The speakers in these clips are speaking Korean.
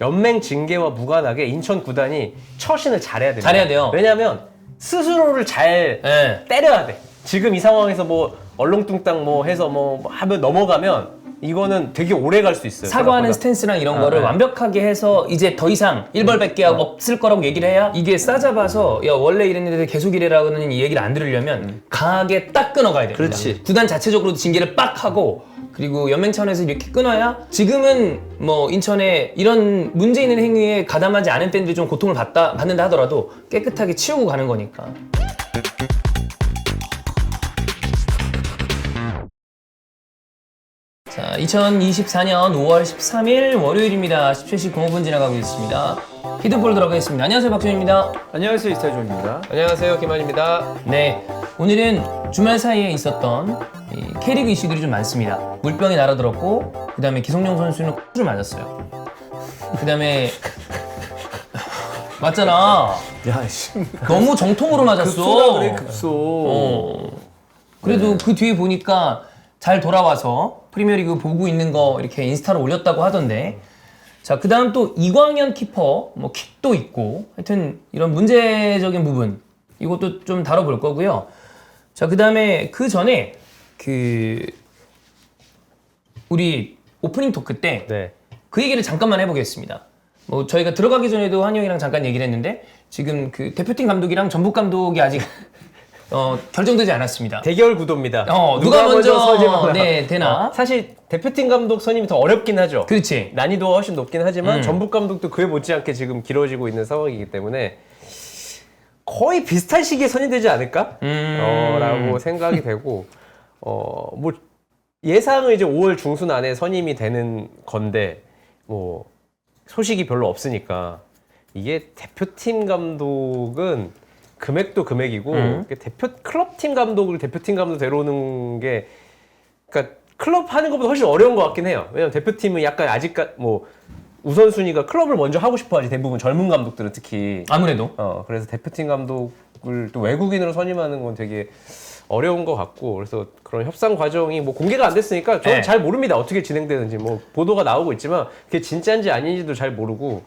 연맹 징계와 무관하게 인천 구단이 처신을 잘해야 됩니다. 잘해야 돼요. 왜냐면 스스로를 잘 네. 때려야 돼. 지금 이 상황에서 뭐 얼렁뚱땅 뭐 해서 뭐 하면 넘어가면 이거는 되게 오래 갈 수 있어요. 사과하는 생각보다. 스탠스랑 이런 거를 네. 완벽하게 해서 이제 더 이상 일벌백계 없을 거라고 얘기를 해야 이게 싸잡아서 야 원래 이랬는데 계속 이래라고는 이 얘기를 안 들으려면 강하게 딱 끊어가야 됩니다. 그렇지. 구단 자체적으로도 징계를 빡 하고 그리고 연맹 차원에서 이렇게 끊어야 지금은 뭐 인천에 이런 문제 있는 행위에 가담하지 않은 팬들이 좀 고통을 받는다 하더라도 깨끗하게 치우고 가는 거니까. 자, 2024년 5월 13일 월요일입니다. 17시 05분 지나가고 있습니다. 히든볼 들어가겠습니다. 안녕하세요, 박준입니다. 안녕하세요, 이스타존입니다. 안녕하세요, 김한입니다. 네, 오늘은 주말 사이에 있었던 이 K리그 이슈들이 좀 많습니다. 물병이 날아들었고, 그 다음에 기성용 선수는 를 맞았어요. 그 다음에 맞잖아. 야, 씨. 너무 정통으로 맞았어. 급소라 그래, 급소. 그래도 그 뒤에 보니까 잘 돌아와서 프리미어리그 보고 있는 거 이렇게 인스타로 올렸다고 하던데. 자, 그 다음 또 이광현 키퍼, 뭐 킥도 있고, 하여튼 이런 문제적인 부분, 이것도 좀 다뤄볼 거고요. 자, 그 다음에 그 전에 우리 오프닝 토크 때 네. 그 얘기를 잠깐만 해보겠습니다. 뭐 저희가 들어가기 전에도 한영이랑 잠깐 얘기를 했는데 지금 그 대표팀 감독이랑 전북 감독이 아직 결정되지 않았습니다. 대결 구도입니다. 누가 먼저 선임하나. 네, 되나? 사실 대표팀 감독 선임이 더 어렵긴 하죠. 그렇지. 난이도가 훨씬 높긴 하지만 전북 감독도 그에 못지않게 지금 길어지고 있는 상황이기 때문에 거의 비슷한 시기에 선임되지 않을까? 라고 생각이 되고 뭐 예상은 이제 5월 중순 안에 선임이 되는 건데 뭐 소식이 별로 없으니까 이게 대표팀 감독은 금액도 금액이고 클럽팀 감독을 대표팀 감독 데려오는 게 그러니까 클럽 하는 것보다 훨씬 어려운 것 같긴 해요. 왜냐면 대표팀은 약간 아직까지 뭐 우선순위가 클럽을 먼저 하고 싶어하지 대부분 젊은 감독들은 특히 아무래도. 그래서 대표팀 감독을 또 외국인으로 선임하는 건 되게 어려운 것 같고 그래서 그런 협상 과정이 뭐 공개가 안 됐으니까 저는 네. 잘 모릅니다. 어떻게 진행되는지 뭐 보도가 나오고 있지만 그게 진짜인지 아닌지도 잘 모르고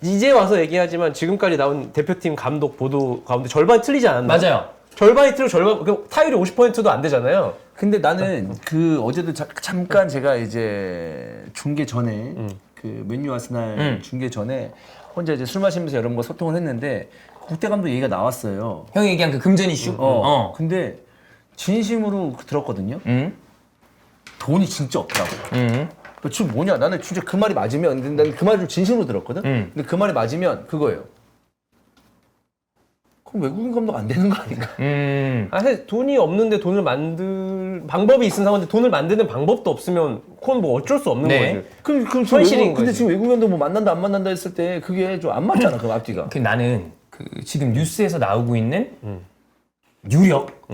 이제 와서 얘기하지만 지금까지 나온 대표팀 감독 보도 가운데 절반이 틀리지 않았나요? 맞아요. 절반이 틀리고 절반 타율이 50%도 안 되잖아요. 근데 나는 그 어제도 잠깐 제가 이제 중계 전에 그 맨유 아스날 중계 전에 혼자 이제 술 마시면서 여러분과 소통을 했는데 국대 감독 얘기가 나왔어요. 형이 얘기한 그 금전 이슈? 근데 진심으로 들었거든요. 돈이 진짜 없다고. 지금 뭐냐? 나는 진짜 그 말이 맞으면, 나는 그 말을 진심으로 들었거든? 근데 그 말이 맞으면 그거예요. 그럼 외국인 감독 안 되는 거 아닌가? 사실 돈이 없는데 돈을 방법이 있는 상황인데 돈을 만드는 방법도 없으면 그건 뭐 어쩔 수 없는 네. 거지. 그럼 현실인 근데 거지. 지금 외국인 감독 뭐 만난다 안 만난다 했을 때 그게 좀 안 맞잖아, 그 앞뒤가. 나는 지금 뉴스에서 나오고 있는 유력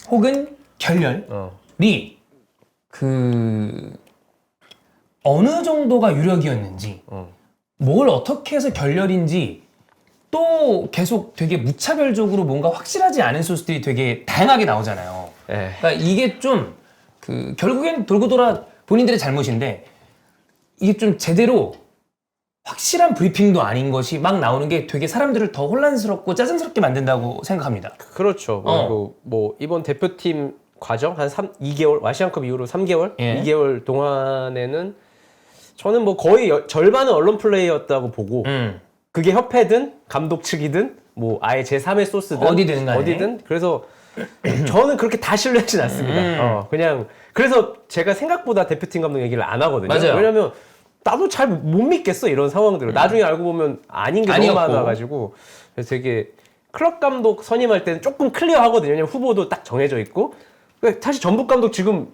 혹은 결렬이 어느 정도가 유력이었는지 뭘 어떻게 해서 결렬인지 또 계속 되게 무차별적으로 뭔가 확실하지 않은 소스들이 되게 다양하게 나오잖아요. 예. 그러니까 이게 좀 결국엔 돌고 돌아 본인들의 잘못인데 이게 좀 제대로 확실한 브리핑도 아닌 것이 막 나오는 게 되게 사람들을 더 혼란스럽고 짜증스럽게 만든다고 생각합니다. 그렇죠. 그리고 뭐 이번 대표팀 과정 한 2개월 아시안컵 이후로 3개월, 예. 2개월 동안에는 저는 뭐 거의 절반은 언론 플레이였다고 보고 그게 협회든 감독 측이든 뭐 아예 제3의 소스든 어디든 간에. 어디든 그래서 저는 그렇게 다 신뢰하진 않습니다. 그냥 그래서 제가 생각보다 대표팀 감독 얘기를 안 하거든요. 맞아요. 왜냐면 나도 잘 못 믿겠어 이런 상황들을 나중에 알고 보면 아닌 게 아니었고. 너무 많아가지고 그래서 되게 클럽 감독 선임할 때는 조금 클리어하거든요. 왜냐면 후보도 딱 정해져 있고 사실 전북 감독 지금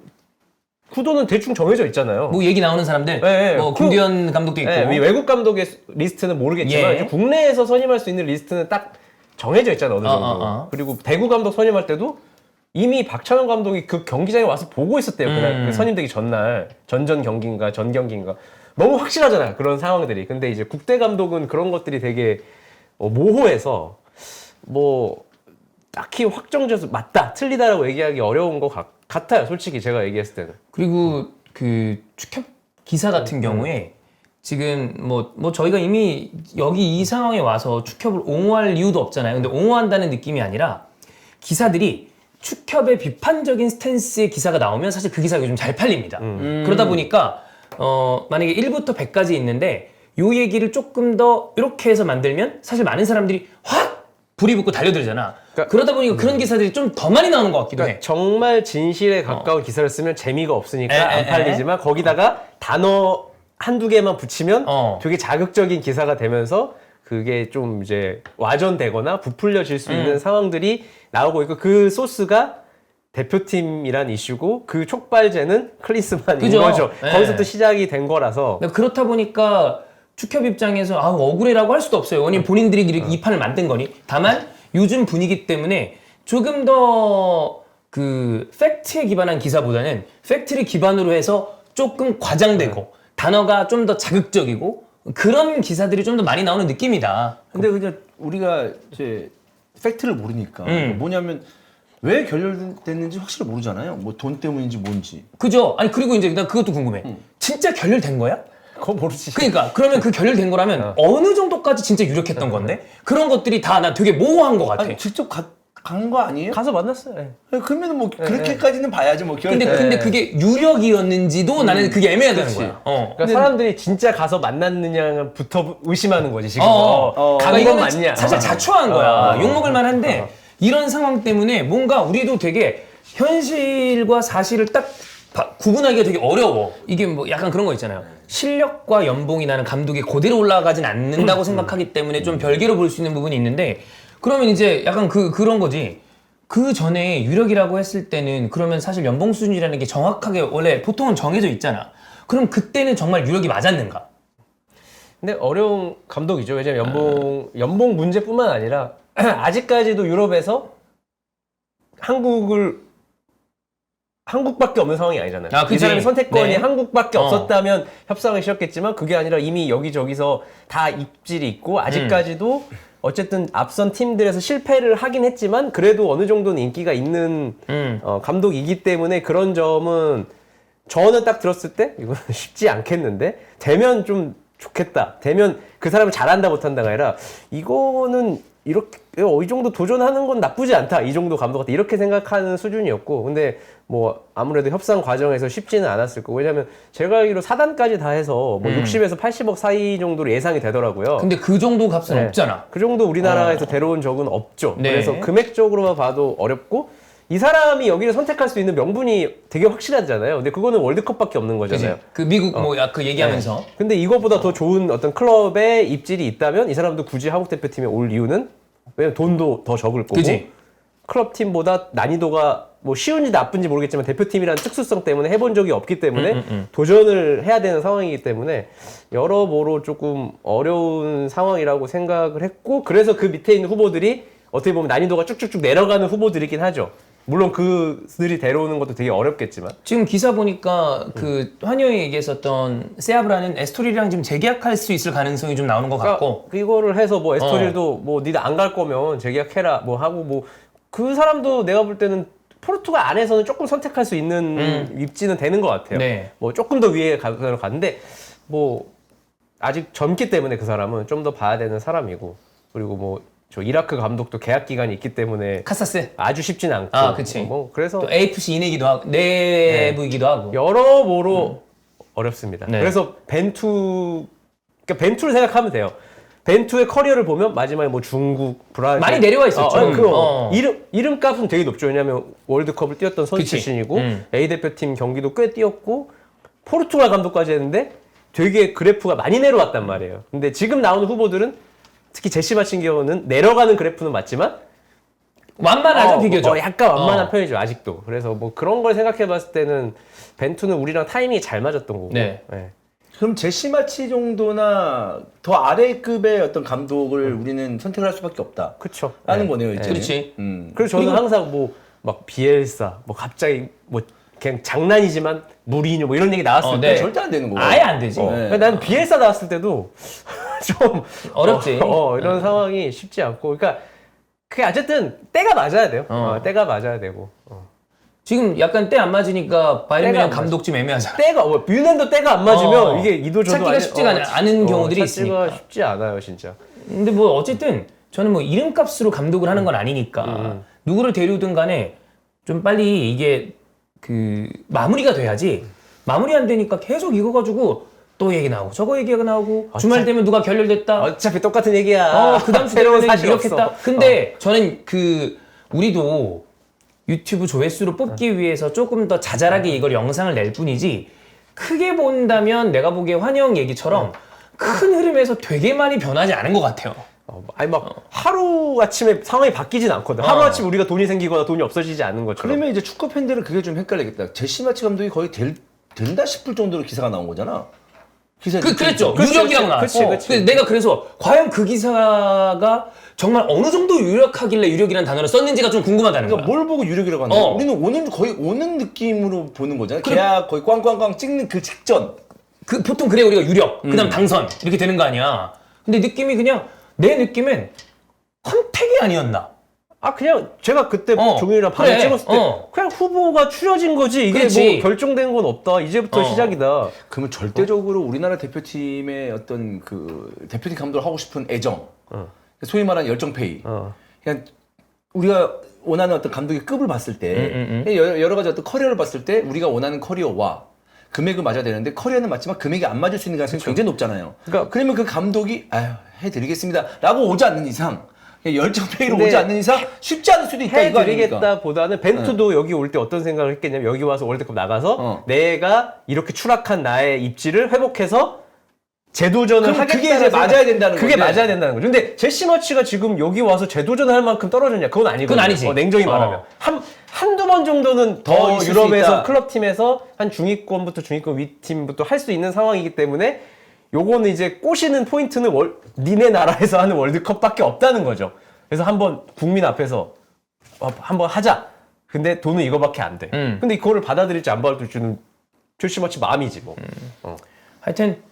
구도는 대충 정해져 있잖아요. 뭐 얘기 나오는 사람들, 네, 뭐 김두현 감독도 있고, 이 외국 감독의 리스트는 모르겠지만 예. 이제 국내에서 선임할 수 있는 리스트는 딱 정해져 있잖아요. 어느 정도. 그리고 대구 감독 선임할 때도 이미 박찬호 감독이 그 경기장에 와서 보고 있었대요. 그날 그 선임되기 전날 전전 경기인가 전 경기인가 너무 확실하잖아요. 그런 상황들이. 근데 이제 국대 감독은 그런 것들이 되게 모호해서 뭐 딱히 확정져서 맞다 틀리다라고 얘기하기 어려운 것 같아요. 솔직히 제가 얘기했을 때는. 그리고 그 축협 기사 같은 경우에 지금 뭐 저희가 이미 여기 이 상황에 와서 축협을 옹호할 이유도 없잖아요. 근데 옹호한다는 느낌이 아니라 기사들이 축협의 비판적인 스탠스의 기사가 나오면 사실 그 기사가 요즘 잘 팔립니다. 그러다 보니까 만약에 1부터 100까지 있는데 요 얘기를 조금 더 이렇게 해서 만들면 사실 많은 사람들이 확 불이 붙고 달려들잖아. 그러다 보니까 그런 기사들이 좀 더 많이 나오는 것 같기도 해. 정말 진실에 가까운 기사를 쓰면 재미가 없으니까 안 팔리지만 거기다가 단어 한두 개만 붙이면 되게 자극적인 기사가 되면서 그게 좀 이제 와전되거나 부풀려질 수 있는 상황들이 나오고 있고 그 소스가 대표팀이란 이슈고 그 촉발제는 클린스만인 그죠? 거죠. 네. 거기서부터 시작이 된 거라서 그렇다 보니까 축협 입장에서 억울해라고 할 수도 없어요. 왜냐면 본인들이 이 판을 만든 거니. 다만 요즘 분위기 때문에 조금 더 그 팩트에 기반한 기사보다는 팩트를 기반으로 해서 조금 과장되고 단어가 좀 더 자극적이고 그런 기사들이 좀 더 많이 나오는 느낌이다. 근데 그냥 우리가 이제 팩트를 모르니까 뭐냐면 왜 결렬됐는지 확실히 모르잖아요. 뭐 돈 때문인지 뭔지. 그죠? 아니 그리고 이제 난 그것도 궁금해. 진짜 결렬된 거야? 그거 모르지. 그러니까 그러면 그 결렬된 거라면 어느 정도까지 진짜 유력했던 건데 그런 것들이 다 나 되게 모호한 것 같아. 아니 직접 간 거 아니에요? 가서 만났어요. 네. 그러면 뭐 그렇게까지는 봐야지 뭐. 근데 그게 유력이었는지도 나는 그게 애매하다는 거야. 그러니까 사람들이 진짜 가서 만났느냐부터 의심하는 거지 지금. 그러니까 간 건 이거는 맞냐? 사실 자초한 거야. 욕먹을 만한데 이런 상황 때문에 뭔가 우리도 되게 현실과 사실을 딱 구분하기가 되게 어려워. 이게 뭐 약간 그런 거 있잖아요. 실력과 연봉이 나는 감독이 그대로 올라가진 않는다고 생각하기 때문에 좀 별개로 볼 수 있는 부분이 있는데 그러면 이제 약간 그런 거지. 그 전에 유력이라고 했을 때는 그러면 사실 연봉 수준이라는 게 정확하게 원래 보통은 정해져 있잖아. 그럼 그때는 정말 유력이 맞았는가? 근데 어려운 감독이죠. 왜냐면 연봉 문제뿐만 아니라 아직까지도 유럽에서 한국밖에 없는 상황이 아니잖아요. 이 그치. 사람의 선택권이 네. 한국밖에 없었다면 협상을 쉬웠겠지만 그게 아니라 이미 여기저기서 다 입질이 있고 아직까지도 어쨌든 앞선 팀들에서 실패를 하긴 했지만 그래도 어느 정도는 인기가 있는 감독이기 때문에 그런 점은 저는 딱 들었을 때 이거는 쉽지 않겠는데 되면 좀 좋겠다. 되면 그 사람을 잘한다 못한다가 아니라 이거는 이렇게 이 정도 도전하는 건 나쁘지 않다. 이 정도 감독 같다. 이렇게 생각하는 수준이었고 근데 뭐 아무래도 협상 과정에서 쉽지는 않았을 거고 왜냐면 제가 알기로 4단까지 다 해서 뭐 60에서 80억 사이 정도로 예상이 되더라고요. 근데 그 정도 값은 네. 없잖아. 그 정도 우리나라에서 데려온 적은 없죠. 네. 그래서 금액적으로만 봐도 어렵고 이 사람이 여기를 선택할 수 있는 명분이 되게 확실하잖아요. 근데 그거는 월드컵밖에 없는 거잖아요. 그치? 그 미국 그 얘기하면서 근데 이거보다 더 좋은 어떤 클럽에 입질이 있다면 이 사람도 굳이 한국 대표팀에 올 이유는 왜냐면 돈도 더 적을 거고 그치? 클럽 팀보다 난이도가 뭐 쉬운지 나쁜지 모르겠지만 대표팀이라는 특수성 때문에 해본 적이 없기 때문에 도전을 해야 되는 상황이기 때문에 여러모로 조금 어려운 상황이라고 생각을 했고 그래서 그 밑에 있는 후보들이 어떻게 보면 난이도가 쭉쭉쭉 내려가는 후보들이긴 하죠. 물론 그들이 데려오는 것도 되게 어렵겠지만 지금 기사 보니까 그 환영이 얘기했었던 세아브라는 에스토리랑 지금 재계약할 수 있을 가능성이 좀 나오는 것 같고 그러니까 이거를 해서 뭐 에스토릴도 뭐 니들 안 갈 거면 재계약해라 뭐 하고 뭐 그 사람도 내가 볼 때는 포르투갈 안에서는 조금 선택할 수 있는 입지는 되는 것 같아요. 네. 뭐 조금 더 위에 갔는데 뭐 아직 젊기 때문에 그 사람은 좀 더 봐야 되는 사람이고 그리고 뭐 저 이라크 감독도 계약 기간이 있기 때문에 카사스 아주 쉽진 않고 그치. 뭐 그래서 또 AFC 이내기도 하고 내부이기도 하고 여러모로 어렵습니다. 네. 그래서 그러니까 벤투를 생각하면 돼요. 벤투의 커리어를 보면 마지막에 뭐 중국, 브라질 많이 내려와 있었죠. 이름값은 되게 높죠. 왜냐하면 월드컵을 뛰었던 선수 그치. 출신이고 A 대표팀 경기도 꽤 뛰었고 포르투갈 감독까지 했는데 되게 그래프가 많이 내려왔단 말이에요. 근데 지금 나오는 후보들은 특히 제시 마친 경우는 내려가는 그래프는 맞지만 완만하죠 비교적. 약간 완만한 편이죠 아직도. 그래서 뭐 그런 걸 생각해봤을 때는 벤투는 우리랑 타이밍이 잘 맞았던 거고. 네. 그럼 제시마치 정도나 더 아래급의 어떤 감독을 우리는 선택을 할 수밖에 없다. 그렇죠. 라는 거네요, 이제. 그렇지. 그래서 저는 항상 뭐 막 비엘사 뭐 갑자기 뭐 그냥 장난이지만 무리뉴 뭐 이런 얘기 나왔을 때 네. 절대 안 되는 거고. 아예 안 되지. 네. 나는 비엘사 나왔을 때도 좀 어렵지. 이런 상황이 쉽지 않고 그러니까 그게 어쨌든 때가 맞아야 돼요. 때가 맞아야 되고. 지금 약간 때 안 맞으니까 바이에른 때가 뮌헨 안 감독 좀 애매하잖아. 때가 뮌헨도 때가 안 맞으면 어. 이게 이도저도 찾기가 쉽지가 않은 경우들이 찾기가 있으니까. 쉽지 않아요, 진짜. 근데 뭐 어쨌든 저는 뭐 이름값으로 감독을 하는 건 아니니까 누구를 데려오든 간에 좀 빨리 이게 그 마무리가 돼야지. 마무리 안 되니까 계속 이거 가지고 또 얘기 나오고 저거 얘기가 나오고 주말 되면 누가 결렬됐다. 어차피 똑같은 얘기야. 그 다음 주 새로운 되면 사실 이렇게 없어. 했다. 근데 저는 우리도 유튜브 조회수를 뽑기 위해서 조금 더 자잘하게 이걸 영상을 낼 뿐이지 크게 본다면 내가 보기에 환영 얘기처럼 큰 흐름에서 되게 많이 변하지 않은 것 같아요. 아니 막 하루 아침에 상황이 바뀌진 않거든. 하루 아침 우리가 돈이 생기거나 돈이 없어지지 않는 것처럼. 그러면 이제 축구 팬들은 그게 좀 헷갈리겠다. 제시 마치 감독이 거의 된다 싶을 정도로 기사가 나온 거잖아. 그랬죠. 그치, 유력이라고 그치, 나왔어. 그치. 그래서 내가 그래서 과연 그 기사가 정말 어느 정도 유력하길래 유력이라는 단어를 썼는지가 좀 궁금하다는 거야. 그러니까 뭘 보고 유력이라고 하는 거야? 우리는 거의 오는 느낌으로 보는 거잖아. 계약 거의 꽝꽝꽝 찍는 그 직전. 보통 그래 우리가 유력, 그다음 당선 이렇게 되는 거 아니야. 근데 느낌이 그냥 내 느낌엔 컨택이 아니었나. 그냥 제가 그때 종윤이랑 그래. 반을 찍었을 때 그냥 후보가 추려진 거지. 이게 그렇지. 뭐 결정된 건 없다. 이제부터 시작이다. 그러면 절대적으로 우리나라 대표팀의 어떤 그 대표팀 감독을 하고 싶은 애정, 소위 말하는 열정페이. 그냥 우리가 원하는 어떤 감독의 급을 봤을 때 여러 가지 어떤 커리어를 봤을 때 우리가 원하는 커리어와 금액을 맞아야 되는데 커리어는 맞지만 금액이 안 맞을 수 있는 가능성이 굉장히 높잖아요. 그러면 그 감독이 해드리겠습니다 라고 오지 않는 이상 열정페이로 오지 않는 이상 쉽지 않을 수도 있다 이거 아닙니까? 해드리겠다보다는 벤투도 여기 올 때 어떤 생각을 했겠냐면 여기 와서 월드컵 나가서 내가 이렇게 추락한 나의 입지를 회복해서 재도전을 그럼 하겠다는 그게 이제 맞아야 된다는 그게 건데. 맞아야 된다는 거죠. 근데 제시 머치가 지금 여기 와서 재도전할 만큼 떨어졌냐? 그건 아니거든요. 그건 아니지. 냉정히 말하면 한두 번 정도는 더 있을 수 유럽에서 있다. 클럽팀에서 한 중위권부터 중위권 위팀부터 할 수 있는 상황이기 때문에 요거는 이제 꼬시는 포인트는 니네 나라에서 하는 월드컵밖에 없다는 거죠. 그래서 한번 국민 앞에서 한번 하자. 근데 돈은 이거밖에 안 돼. 근데 그거를 받아들일지 안 받아들일지는 제시 머치 마음이지 뭐. 하여튼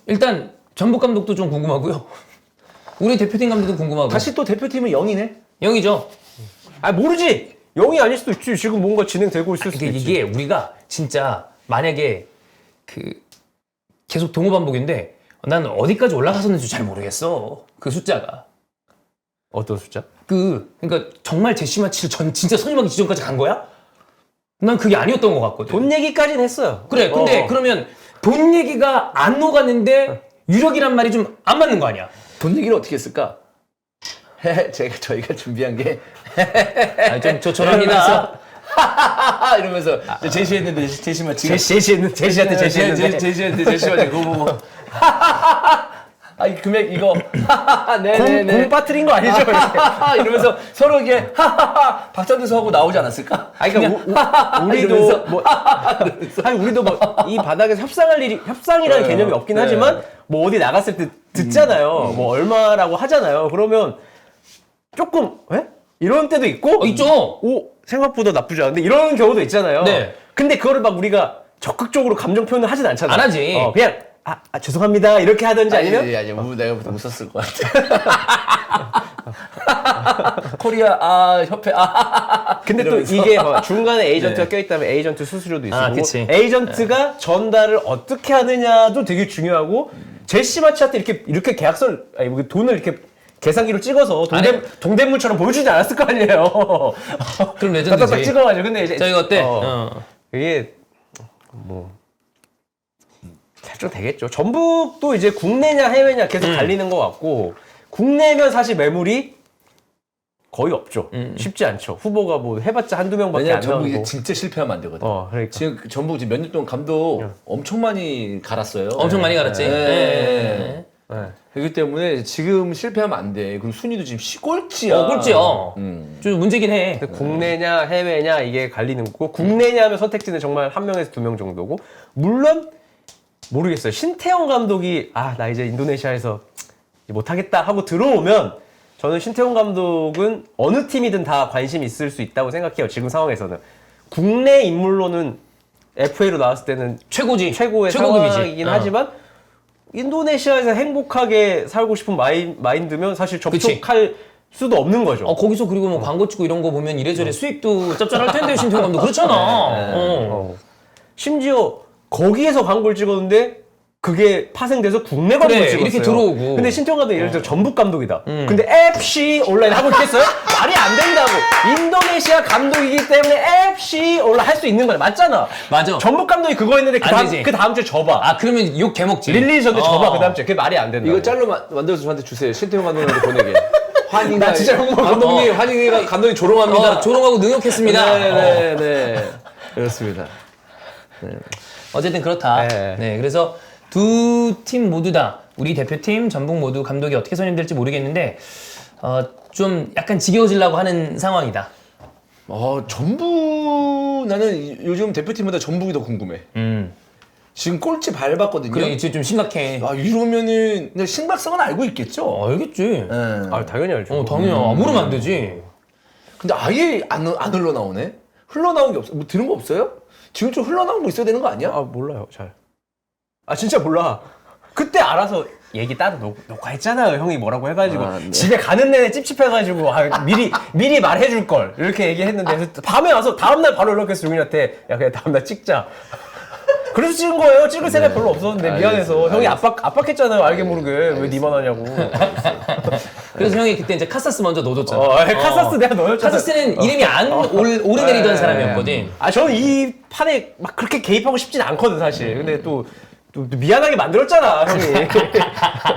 일단 전북 감독도 좀 궁금하고요. 우리 대표팀 감독도 궁금하고. 다시 또 대표팀은 0이네? 0이죠. 모르지. 0이 아닐 수도 있지. 지금 뭔가 진행되고 있을 수도 있지. 이게 우리가 진짜 만약에 계속 동호 반복인데 난 어디까지 올라갔었는지 잘 모르겠어. 그 숫자가. 어떤 숫자? 그러니까 정말 제시마치를 진짜 선임하기 지점까지 간 거야? 난 그게 아니었던 것 같거든. 돈 얘기까지는 했어요. 그래. 근데 그러면 돈 얘기가 안 녹았는데 유력이란 말이 좀 안 맞는 거 아니야? 돈 얘기를 어떻게 했을까? 저희가 준비한 게 좀 조촐합니다. 이러면서 제시했는데 제시만 지금 제시한테 제시했는데 제시만 지금 그거 보고 이 금액 이거 공 빠뜨린 거 아니죠? 이러면서 서로 이게 박찬대서 하고 나오지 않았을까? 그러니까 우리도 뭐 우리도 뭐 이 바닥에서 협상이라는 개념이 없긴 하지만 뭐 어디 나갔을 때 듣잖아요. 뭐 얼마라고 하잖아요. 그러면 조금 이런 때도 있고 있죠. 생각보다 나쁘지 않은데 이런 경우도 있잖아요. 네. 근데 그거를 막 우리가 적극적으로 감정 표현을 하진 않잖아요. 안 하지. 그냥 죄송합니다 이렇게 하든지 아니면 아니 내가 웃었을 것 같아. 코리아 협회 근데 이러면서. 또 이게 중간에 에이전트가 껴있다면 에이전트 수수료도 있고 그치. 에이전트가 전달을 어떻게 하느냐도 되게 중요하고 제시 마치한테 이렇게 계약서를 돈을 이렇게 계산기로 찍어서 동대문처럼 보여주지 않았을 거 아니에요. 그럼 레전드지. 딱딱딱 찍어가지고 근데 이제 자, 이거 어때? 이게 뭐 결정되겠죠. 전북도 이제 국내냐 해외냐 계속 갈리는 것 같고 국내면 사실 매물이 거의 없죠. 쉽지 않죠. 후보가 뭐 해봤자 한두 명밖에 왜냐면 안 전북이 나오고. 진짜 실패하면 안 되거든. 그러니까. 지금 전북 몇 년 동안 감독 엄청 많이 갈았어요. 엄청 많이 갈았지. 네. 네. 그렇기 때문에 지금 실패하면 안 돼. 그리고 순위도 지금 시골찌야. 꼴찌야. 좀 문제긴 해. 국내냐 해외냐 이게 갈리는 거고 국내냐 하면 선택지는 정말 한 명에서 두 명 정도고 물론 모르겠어요. 신태영 감독이 나 이제 인도네시아에서 못하겠다 하고 들어오면 저는 신태용 감독은 어느 팀이든 다 관심이 있을 수 있다고 생각해요. 지금 상황에서는. 국내 인물로는 FA로 나왔을 때는 최고지. 최고의 최고급이지. 상황이긴 하지만 인도네시아에서 행복하게 살고 싶은 마인드면 사실 접촉할 수도 없는 거죠. 거기서 그리고 뭐 광고 찍고 이런 거 보면 이래저래 수익도 짭짤할 텐데 신태용 감독 그렇잖아. 심지어 거기에서 광고를 찍었는데 그게 파생돼서 국내 광고를 그래, 찍었어요. 이렇게 들어오고. 근데 신태용 감독 예를 들어 전북 감독이다. 근데 FC 온라인 하고 있겠어요? 말이 안 된다고. 인도네시아 감독이기 때문에 FC 온라인 할 수 있는 거야. 맞잖아. 맞아. 전북 감독이 그거 했는데 안 되지. 그 다음 주에 접어. 그러면 욕 개먹지. 릴리전데 접어 그 다음 주에. 그게 말이 안 된다. 이거 짤로 만들어서 저한테 주세요. 신태용 감독님한테 보내게. 환희가 나 진짜 욕 먹어. 감독님 환희가 감독님 조롱합니다. 조롱하고 능욕했습니다. 네네네. 그렇습니다. 어쨌든 그렇다. 네. 네, 그래서 두 팀 모두 다 우리 대표팀 전북 모두 감독이 어떻게 선임될지 모르겠는데 좀 약간 지겨워지려고 하는 상황이다. 전북 나는 요즘 대표팀보다 전북이 더 궁금해. 지금 꼴찌 밟았거든요. 그래, 이제 좀 심각해. 이러면은 근데 심각성은 알고 있겠죠. 알겠지. 당연히 알죠. 당연히. 모르면 안 되지. 근데 아예 안 흘러나오네. 흘러나온 게 없어. 뭐 들은 거 없어요? 지금 좀 흘러나온 거 있어야 되는 거 아니야? 몰라요, 잘. 진짜 몰라. 그때 알아서 얘기 따로 녹화했잖아요. 형이 뭐라고 해가지고 네. 집에 가는 내내 찝찝해가지고 미리 말해줄 걸 이렇게 얘기했는데 그래서 밤에 와서 다음날 바로 연락했어 용인한테. 야 그냥 다음날 찍자. 그래서 찍은 거예요. 찍을 생각 별로 없었는데 미안해서 형이 압박했잖아요. 알게 모르게 왜 니만 하냐고. 그래서 형이 그때 이제 카사스 먼저 넣어줬잖아. 카사스 내가 넣었잖아. 카사스는 이름이 안 오르내리던 사람이었거든. 저는 이 판에 막 그렇게 개입하고 싶진 않거든 사실. 근데 또 미안하게 만들었잖아 형이.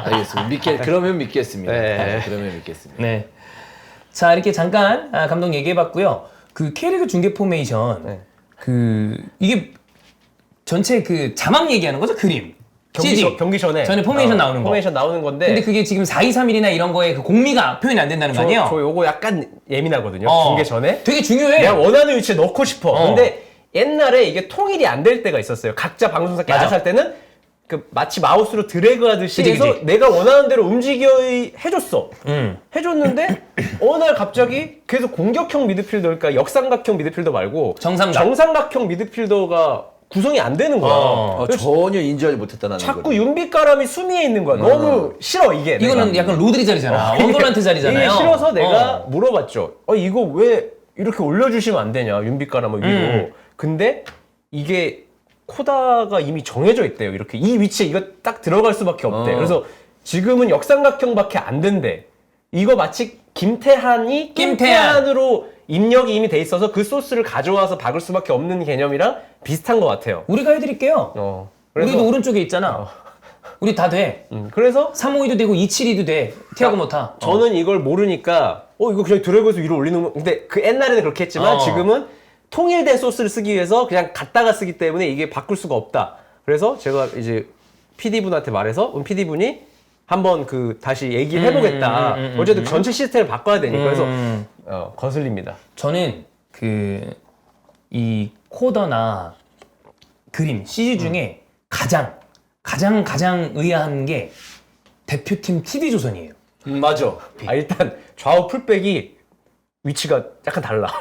알겠습니다. 그러면 믿겠습니다. 네. 그러면 믿겠습니다. 네. 자, 이렇게 잠깐 감독 얘기해봤고요. 그 K리그 중계 포메이션, 이게 전체 그 자막 얘기하는 거죠? 그림. CG. 경기 전에 포메이션 나오는 거. 포메이션 나오는 건데. 근데 그게 지금 4-2-3-1이나 이런 거에 그 공미가 표현이 안 된다는 거 아니에요? 저 요거 약간 예민하거든요. 중계 전에. 되게 중요해. 내가 원하는 위치에 넣고 싶어. 근데 옛날에 이게 통일이 안 될 때가 있었어요. 각자 방송사끼리 알아서 할 때는 마치 마우스로 드래그 하듯이 그치, 해서 그치. 내가 원하는 대로 해줬어. 해줬는데 어느 날 갑자기 계속 공격형 미드필더, 그러니까 역삼각형 미드필더 말고 정삼각형 미드필더가 구성이 안 되는 거야. 전혀 인지하지 못했다 나는. 자꾸 윤빛가람이 수미에 있는 거야. 너무 싫어 이게. 이거는 약간 로드리 자리잖아. 원볼란트 자리잖아요. 이게 싫어서 내가 물어봤죠. 이거 왜 이렇게 올려주시면 안 되냐, 윤빛가람을 위로. 근데 이게 코다가 이미 정해져 있대요. 이렇게 이 위치에 이거 딱 들어갈 수밖에 없대. 그래서 지금은 역삼각형밖에 안 된대. 이거 마치 김태한으로 입력이 이미 돼 있어서 그 소스를 가져와서 박을 수밖에 없는 개념이랑 비슷한 것 같아요. 우리가 해드릴게요. 우리도 오른쪽에 있잖아. 우리 다 돼. 그래서 352도 되고 272도 돼. 티아고 모타. 저는 이걸 모르니까 이거 그냥 드래그해서 위로 올리는 거. 근데 그 옛날에는 그렇게 했지만 지금은 통일된 소스를 쓰기 위해서 그냥 갖다가 쓰기 때문에 이게 바꿀 수가 없다. 그래서 제가 이제 PD분한테 말해서 PD분이 한번 다시 얘기를 해보겠다. 어쨌든 전체 시스템을 바꿔야 되니까. 그래서 거슬립니다. 저는 이 코더나 그림, CG 중에 가장 의아한 게 대표팀 TV조선이에요. 맞아. 일단 좌우 풀백이 위치가 약간 달라.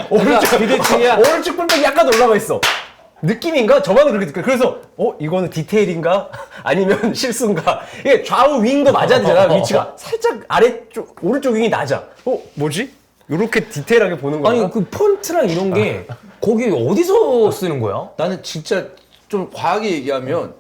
오른쪽 풀백이 약간 올라가 있어. 느낌인가? 저만은 그렇게 느껴요. 그래서 이거는 디테일인가? 아니면 실수인가? 이게 좌우 윙도 맞아야 되잖아. 위치가 살짝 아래쪽 오른쪽 윙이 낮아. 뭐지? 이렇게 디테일하게 보는 거야. 아니 그 폰트랑 이런 게 거기 어디서 쓰는 거야? 나는 진짜 좀 과하게 얘기하면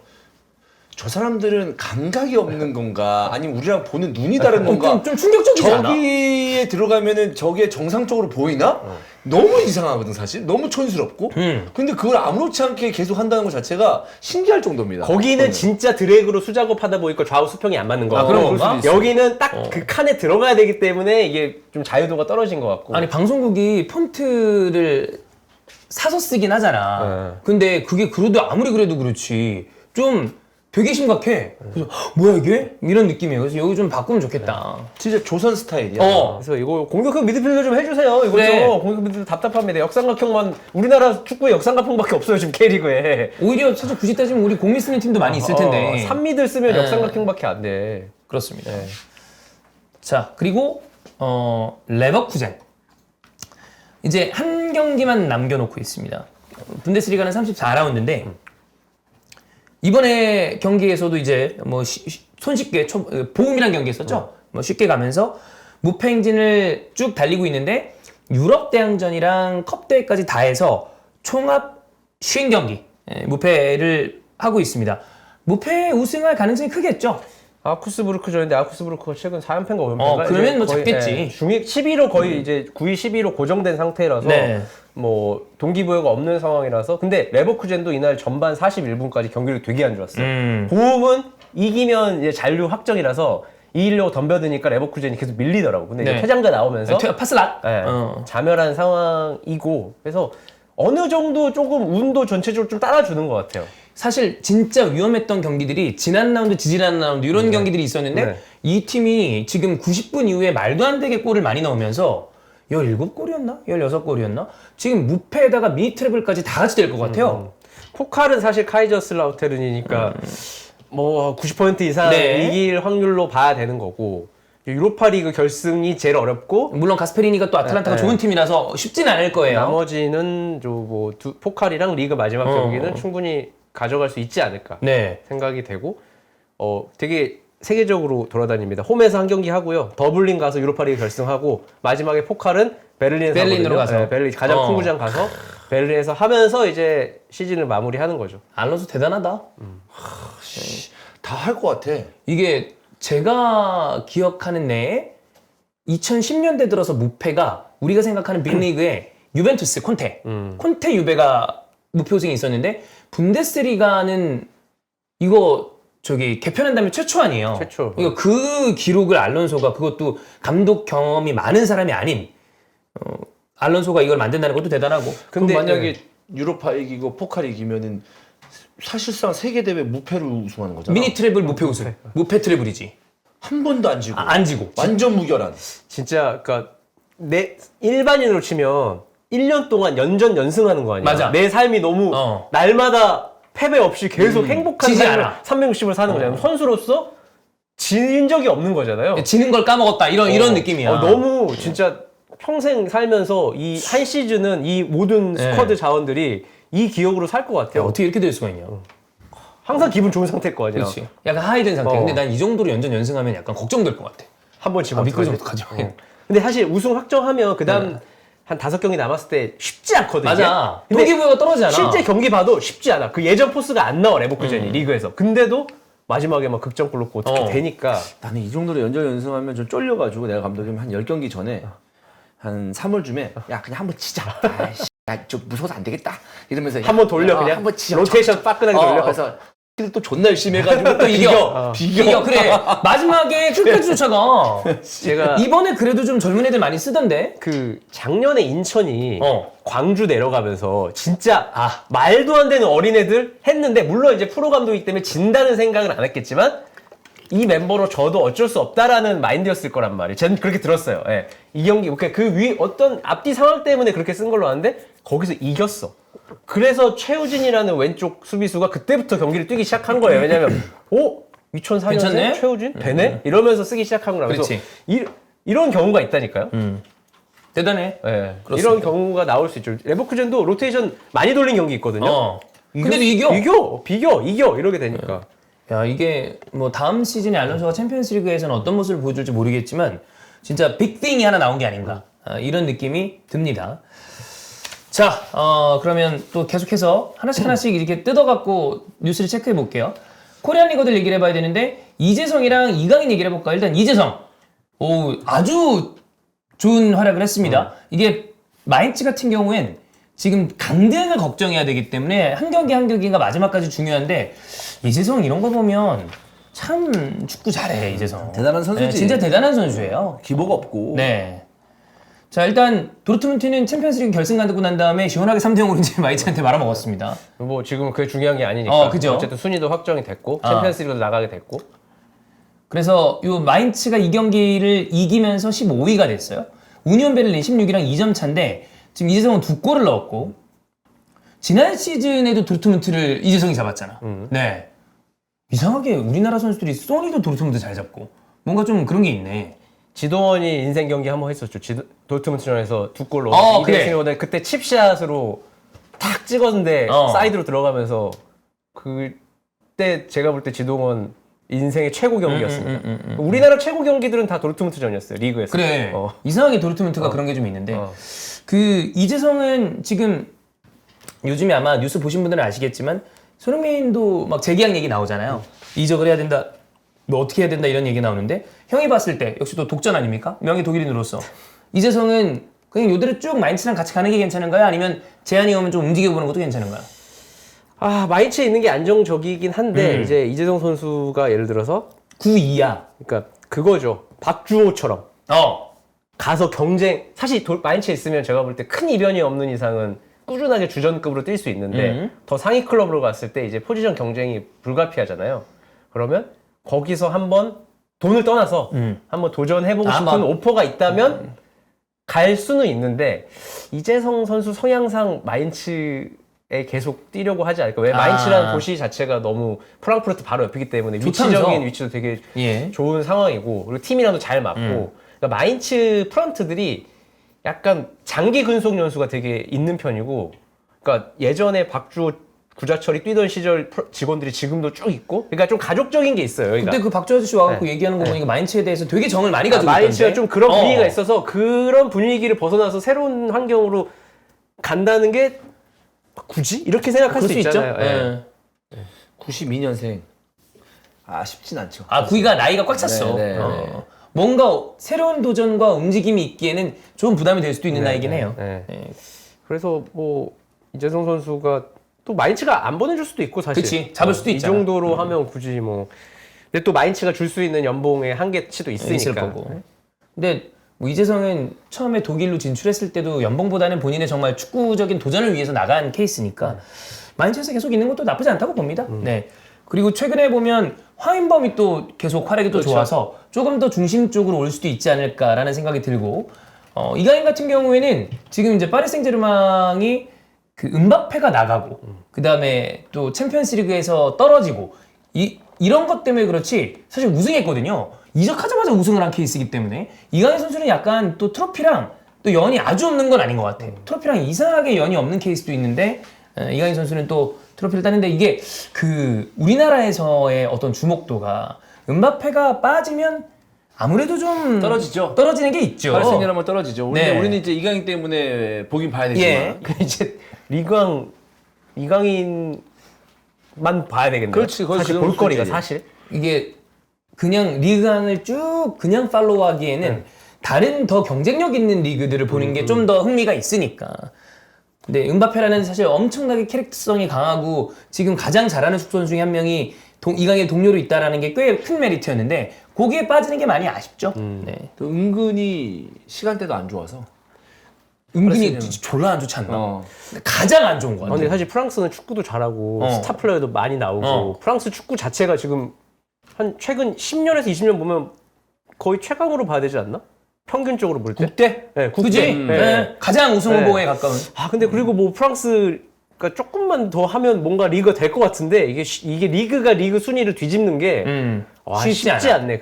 저 사람들은 감각이 없는 건가 아니면 우리랑 보는 눈이 다른 건가 좀 충격적이지 않아? 저기에 들어가면은 저게 정상적으로 보이나? 너무 이상하거든 사실 너무 촌스럽고 근데 그걸 아무렇지 않게 계속 한다는 것 자체가 신기할 정도입니다. 거기는 진짜 드래그로 수작업하다 보니까 좌우 수평이 안 맞는 거고 그런 건가? 여기는 딱 그 칸에 들어가야 되기 때문에 이게 좀 자유도가 떨어진 것 같고. 아니 방송국이 폰트를 사서 쓰긴 하잖아. 근데 그게 아무리 그래도 그렇지 좀 되게 심각해. 그래서 뭐야 이게? 이런 느낌이에요. 그래서 여기 좀 바꾸면 좋겠다. 진짜 조선 스타일이야. 그래서 이거 공격형 미드필더 좀 해주세요. 이거 그래. 좀 공격형 미드필더 답답합니다. 역삼각형만 우리나라 축구에 역삼각형밖에 없어요 지금 K리그에. 오히려 사실 굳이 따지면 우리 공미 쓰는 팀도 많이 있을 텐데. 3미들 쓰면 역삼각형밖에 안 돼. 그렇습니다. 자 그리고 레버쿠젠 이제 한 경기만 남겨놓고 있습니다. 분데스리가는 34라운드인데 이번에 경기에서도 이제 뭐 손쉽게 보움이란 경기 했었죠. 뭐 쉽게 가면서 무패 행진을 쭉 달리고 있는데 유럽 대항전이랑 컵 대회까지 다 해서 총합 50경기 무패를 하고 있습니다. 무패 우승할 가능성이 크겠죠? 아쿠스부르크전인데 아쿠스부르크가 최근 4연패인가 5연패인가? 그러면 뭐 잡겠지. 중위 11호 거의 이제 9위, 11호 고정된 상태라서 네. 뭐 동기부여가 없는 상황이라서 근데 레버쿠젠도 이날 전반 41분까지 경기를 되게 안 좋았어요. 보험은 이기면 이제 잔류 확정이라서 이기려고 덤벼드니까 레버쿠젠이 계속 밀리더라고. 근데 네. 이제 퇴장자 나오면서 파슬락. 네, 자멸한 상황이고 그래서 어느 정도 조금 운도 전체적으로 좀 따라주는 것 같아요. 사실 진짜 위험했던 경기들이 지난 라운드, 지지난 라운드 이런 경기들이 있었는데 네. 이 팀이 지금 90분 이후에 말도 안 되게 골을 많이 넣으면서 17골이었나? 16골이었나? 지금 무패에다가 미니 트래블까지 다 같이 될 것 같아요. 포칼은 사실 카이저슬라우테른이니까 뭐 90% 이상 네. 이길 확률로 봐야 되는 거고 유로파리그 결승이 제일 어렵고 물론 가스페리니가 또 아틀란타가 네. 좋은 팀이라서 쉽진 않을 거예요. 나머지는 뭐 포칼이랑 리그 마지막 경기는 충분히 가져갈 수 있지 않을까 네. 생각이 되고 되게 세계적으로 돌아다닙니다. 홈에서 한 경기 하고요. 더블린 가서 유로파리그 결승하고 마지막에 포칼은 베를린으로 가서. 네, 베를린 가장 큰 구장 가서 베를린에서 하면서 이제 시즌을 마무리하는 거죠. 알론소 대단하다. 다 할 것 같아. 이게 제가 기억하는 내에 2010년대 들어서 무패가 우리가 생각하는 빅리그에 유벤투스, 콘테 유베가 무패 우승이 있었는데 분데스리가는 이거 개편한 다음에 최초 아니에요. 최초. 이거 그 기록을 알론소가 그것도 감독 경험이 많은 사람이 아닌 알론소가 이걸 만든다는 것도 대단하고. 근데 만약에 유로파 이기고 포칼 이기면은 사실상 세계 대회 무패로 우승하는 거잖아. 미니 트래블 무패 우승. 무패 트래블이지. 한 번도 안 지고. 안 지고. 완전 무결한. 진짜 그러니까 내 일반인으로 치면 1년 동안 연전 연승하는 거 아니야. 맞아. 내 삶이 너무 날마다 패배 없이 계속 행복한 지지 삶을 않아. 360을 사는 거잖아요. 선수로서 진 적이 없는 거잖아요. 지는 걸 까먹었다. 이런 느낌이야. 너무 진짜 평생 살면서 이 한 시즌은 이 모든 스쿼드 자원들이 이 기억으로 살 것 같아요. 어떻게 이렇게 될 수가 있냐. 항상 기분 좋은 상태일 거 아니야. 그렇지. 약간 하이된 상태. 근데 난 이 정도로 연승하면 약간 걱정될 것 같아. 한번 지면 미끄러지면 어떡하지? 어떡하지? 근데 사실 우승 확정하면 그다음 한 5경기 남았을 때 쉽지 않거든. 맞아. 이게. 근데 동기부여가 떨어지잖아. 실제 경기 봐도 쉽지 않아. 그 예전 포스가 안 나와 레버쿠젠이 리그에서. 근데도 마지막에 막 극장골 넣고 어떻게 되니까. 나는 이 정도로 연전 연승하면 좀 쫄려가지고 내가 감독이면 한 10경기 전에 한 3월쯤에 야 그냥 한번 치자. 아이씨, 좀 무서워서 안 되겠다. 이러면서 한번 돌려 그냥 한번 치자. 로테이션 빠끈하게 돌려. 그래서 또 존나 열심히 해가지고 또 이겨. 이겨. 그래. 마지막에 끝까지 쫓아가. 제가 이번에 그래도 좀 젊은 애들 많이 쓰던데. 그 작년에 인천이 광주 내려가면서 진짜 말도 안 되는 어린애들 했는데 물론 이제 프로 감독이기 때문에 진다는 생각은 안 했겠지만 이 멤버로 저도 어쩔 수 없다라는 마인드였을 거란 말이에요. 저는 그렇게 들었어요. 예. 이 경기 그 위 어떤 앞뒤 상황 때문에 그렇게 쓴 걸로 아는데 거기서 이겼어. 그래서 최우진이라는 왼쪽 수비수가 그때부터 경기를 뛰기 시작한 거예요. 왜냐면 2004년생 괜찮네? 최우진 되네 이러면서 쓰기 시작한 거라. 그래서 그렇지. 이런 경우가 있다니까요. 대단해. 네, 이런 경우가 나올 수 있죠. 레버쿠젠도 로테이션 많이 돌린 경기 있거든요. 근데도 이겨. 이러게 되니까. 야, 이게 뭐 다음 시즌에 알론소가 챔피언스리그에서는 어떤 모습을 보여줄지 모르겠지만 진짜 빅띵이 하나 나온 게 아닌가 이런 느낌이 듭니다. 자, 그러면 또 계속해서 하나씩 이렇게 뜯어갖고 뉴스를 체크해 볼게요. 코리안 리거들 얘기를 해봐야 되는데 이재성이랑 이강인 얘기를 해볼까? 일단 이재성, 아주 좋은 활약을 했습니다. 이게 마인츠 같은 경우엔 지금 강등을 걱정해야 되기 때문에 한 경기 한 경기가 마지막까지 중요한데 이재성 이런 거 보면 참 축구 잘해. 이재성 대단한 선수지. 네, 진짜 대단한 선수예요. 기복 없고. 네. 자, 일단 도르트문트는 챔피언스리그 결승 가고 난 다음에 시원하게 3대0으로 이제 마이츠한테 말아먹었습니다. 뭐 지금은 그게 중요한 게 아니니까. 그죠. 어쨌든 순위도 확정이 됐고 챔피언스리그도 나가게 됐고. 그래서 요 마인츠가 이 경기를 이기면서 15위가 됐어요. 우니온 베를린 16위랑 2점 차인데 지금 이재성은 2골을 넣었고 지난 시즌에도 도르트문트를 이재성이 잡았잖아. 네. 이상하게 우리나라 선수들이 소니도 도르트문트 잘 잡고 뭔가 좀 그런 게 있네. 지동원이 인생 경기 한번 했었죠. 도르트문트전에서 2골 넣었고 그래. 그때 칩샷으로 탁 찍었는데 사이드로 들어가면서 그때 제가 볼 때 지동원 인생의 최고 경기였습니다. 우리나라 최고 경기들은 다 도르트문트전이었어요. 리그에서. 그래. 이상하게 도르트문트가 그런 게 좀 있는데 어. 그 이재성은 지금 요즘에 아마 뉴스 보신 분들은 아시겠지만 손흥민도 막 재계약 얘기 나오잖아요. 이적을 해야 된다. 뭐 어떻게 해야 된다 이런 얘기 나오는데 형이 봤을 때 역시 또 독전 아닙니까? 명예 독일인으로서 이재성은 그냥 요대로 쭉 마인츠랑 같이 가는 게 괜찮은가요? 아니면 제안이 오면 좀 움직여보는 것도 괜찮은가요? 아, 마인츠에 있는 게 안정적이긴 한데 이제 이재성 선수가 예를 들어서 9-2야. 그러니까 그거죠. 박주호처럼 가서 경쟁 사실 마인츠에 있으면 제가 볼 때 큰 이변이 없는 이상은 꾸준하게 주전급으로 뛸 수 있는데 더 상위 클럽으로 갔을 때 이제 포지션 경쟁이 불가피하잖아요. 그러면 거기서 한번 돈을 떠나서 한번 도전해보고 싶은 오퍼가 있다면 갈 수는 있는데 이재성 선수 성향상 마인츠에 계속 뛰려고 하지 않을까. 왜 마인츠라는 도시 자체가 너무 프랑크푸르트 바로 옆이기 때문에 좋다면서. 위치적인 위치도 되게 예. 좋은 상황이고 그리고 팀이랑도 잘 맞고 그러니까 마인츠 프런트들이 약간 장기 근속 연수가 되게 있는 편이고 그러니까 예전에 박주호 구자철이 뛰던 시절 직원들이 지금도 쭉 있고 그러니까 좀 가족적인 게 있어요. 여기가. 그때 그 박주호 아저씨 와갖고 얘기하는 거 보니까 마인츠에 대해서 되게 정을 많이 가지고 있던데. 마인츠가 좀 그런 분위기가 있어서 그런 분위기를 벗어나서 새로운 환경으로 간다는 게 굳이 이렇게 생각할 수 있잖아요. 예. 92년생. 쉽진 않죠. 구이가 나이가 꽉 찼어. 네, 네, 뭔가 새로운 도전과 움직임이 있기에는 좀 부담이 될 수도 있는 나이긴 해요. 네. 그래서 뭐 이재성 선수가 또 마인츠가 안 보내줄 수도 있고 사실. 그치, 잡을 수도 있잖아. 이 정도로 하면 굳이 뭐. 근데 또 마인츠가 줄 수 있는 연봉의 한계치도 있을 있으니까. 거고. 근데 뭐 이재성은 처음에 독일로 진출했을 때도 연봉보다는 본인의 정말 축구적인 도전을 위해서 나간 케이스니까 마인츠에서 계속 있는 것도 나쁘지 않다고 봅니다. 네. 그리고 최근에 보면 화인범이 또 계속 활약이 또 좋아서 조금 더 중심 쪽으로 올 수도 있지 않을까라는 생각이 들고 이강인 같은 경우에는 지금 이제 파리 생제르맹이 그 음바페가 나가고 그 다음에 또 챔피언스리그에서 떨어지고 이런 것 때문에 그렇지 사실 우승했거든요. 이적하자마자 우승을 한 케이스이기 때문에 이강인 선수는 약간 또 트로피랑 또 연이 아주 없는 건 아닌 것 같아. 트로피랑 이상하게 연이 없는 케이스도 있는데 이강인 선수는 또 트로피를 따는데 이게 그 우리나라에서의 어떤 주목도가 음바페가 빠지면 아무래도 좀 떨어지죠. 떨어지는 게 있죠. 파리 생제르맹 떨어지죠. 네. 근데 우리는 이제 이강인 때문에 보긴 봐야 되지만 예. 이제 리그왕 이강인만 봐야 되겠네요. 그렇지, 거의 사실 그 정도 볼거리가 수준이지. 사실. 이게 그냥 리그왕을 쭉 그냥 팔로우하기에는 다른 더 경쟁력 있는 리그들을 보는 게 좀 더 흥미가 있으니까. 근데 음바페라는 사실 엄청나게 캐릭터성이 강하고 지금 가장 잘하는 축구 선수 중에 한 명이 이강인 동료로 있다라는 게 꽤 큰 메리트였는데 거기에 빠지는 게 많이 아쉽죠. 네. 또 은근히 시간대도 안 좋아서 은근히 졸라 안 좋지 않나? 가장 안 좋은 거 같아요. 근데 사실 프랑스는 축구도 잘하고 스타 플레이어도 많이 나오고 프랑스 축구 자체가 지금 한 최근 10년에서 20년 보면 거의 최강으로 봐야 되지 않나? 평균적으로 볼 때? 국대? 네, 국대. 그지? 네. 가장 우승 후보에 가까운. 근데 그리고 뭐 프랑스가 조금만 더 하면 뭔가 리그가 될 것 같은데 이게 리그가 리그 순위를 뒤집는 게 쉽지 않네.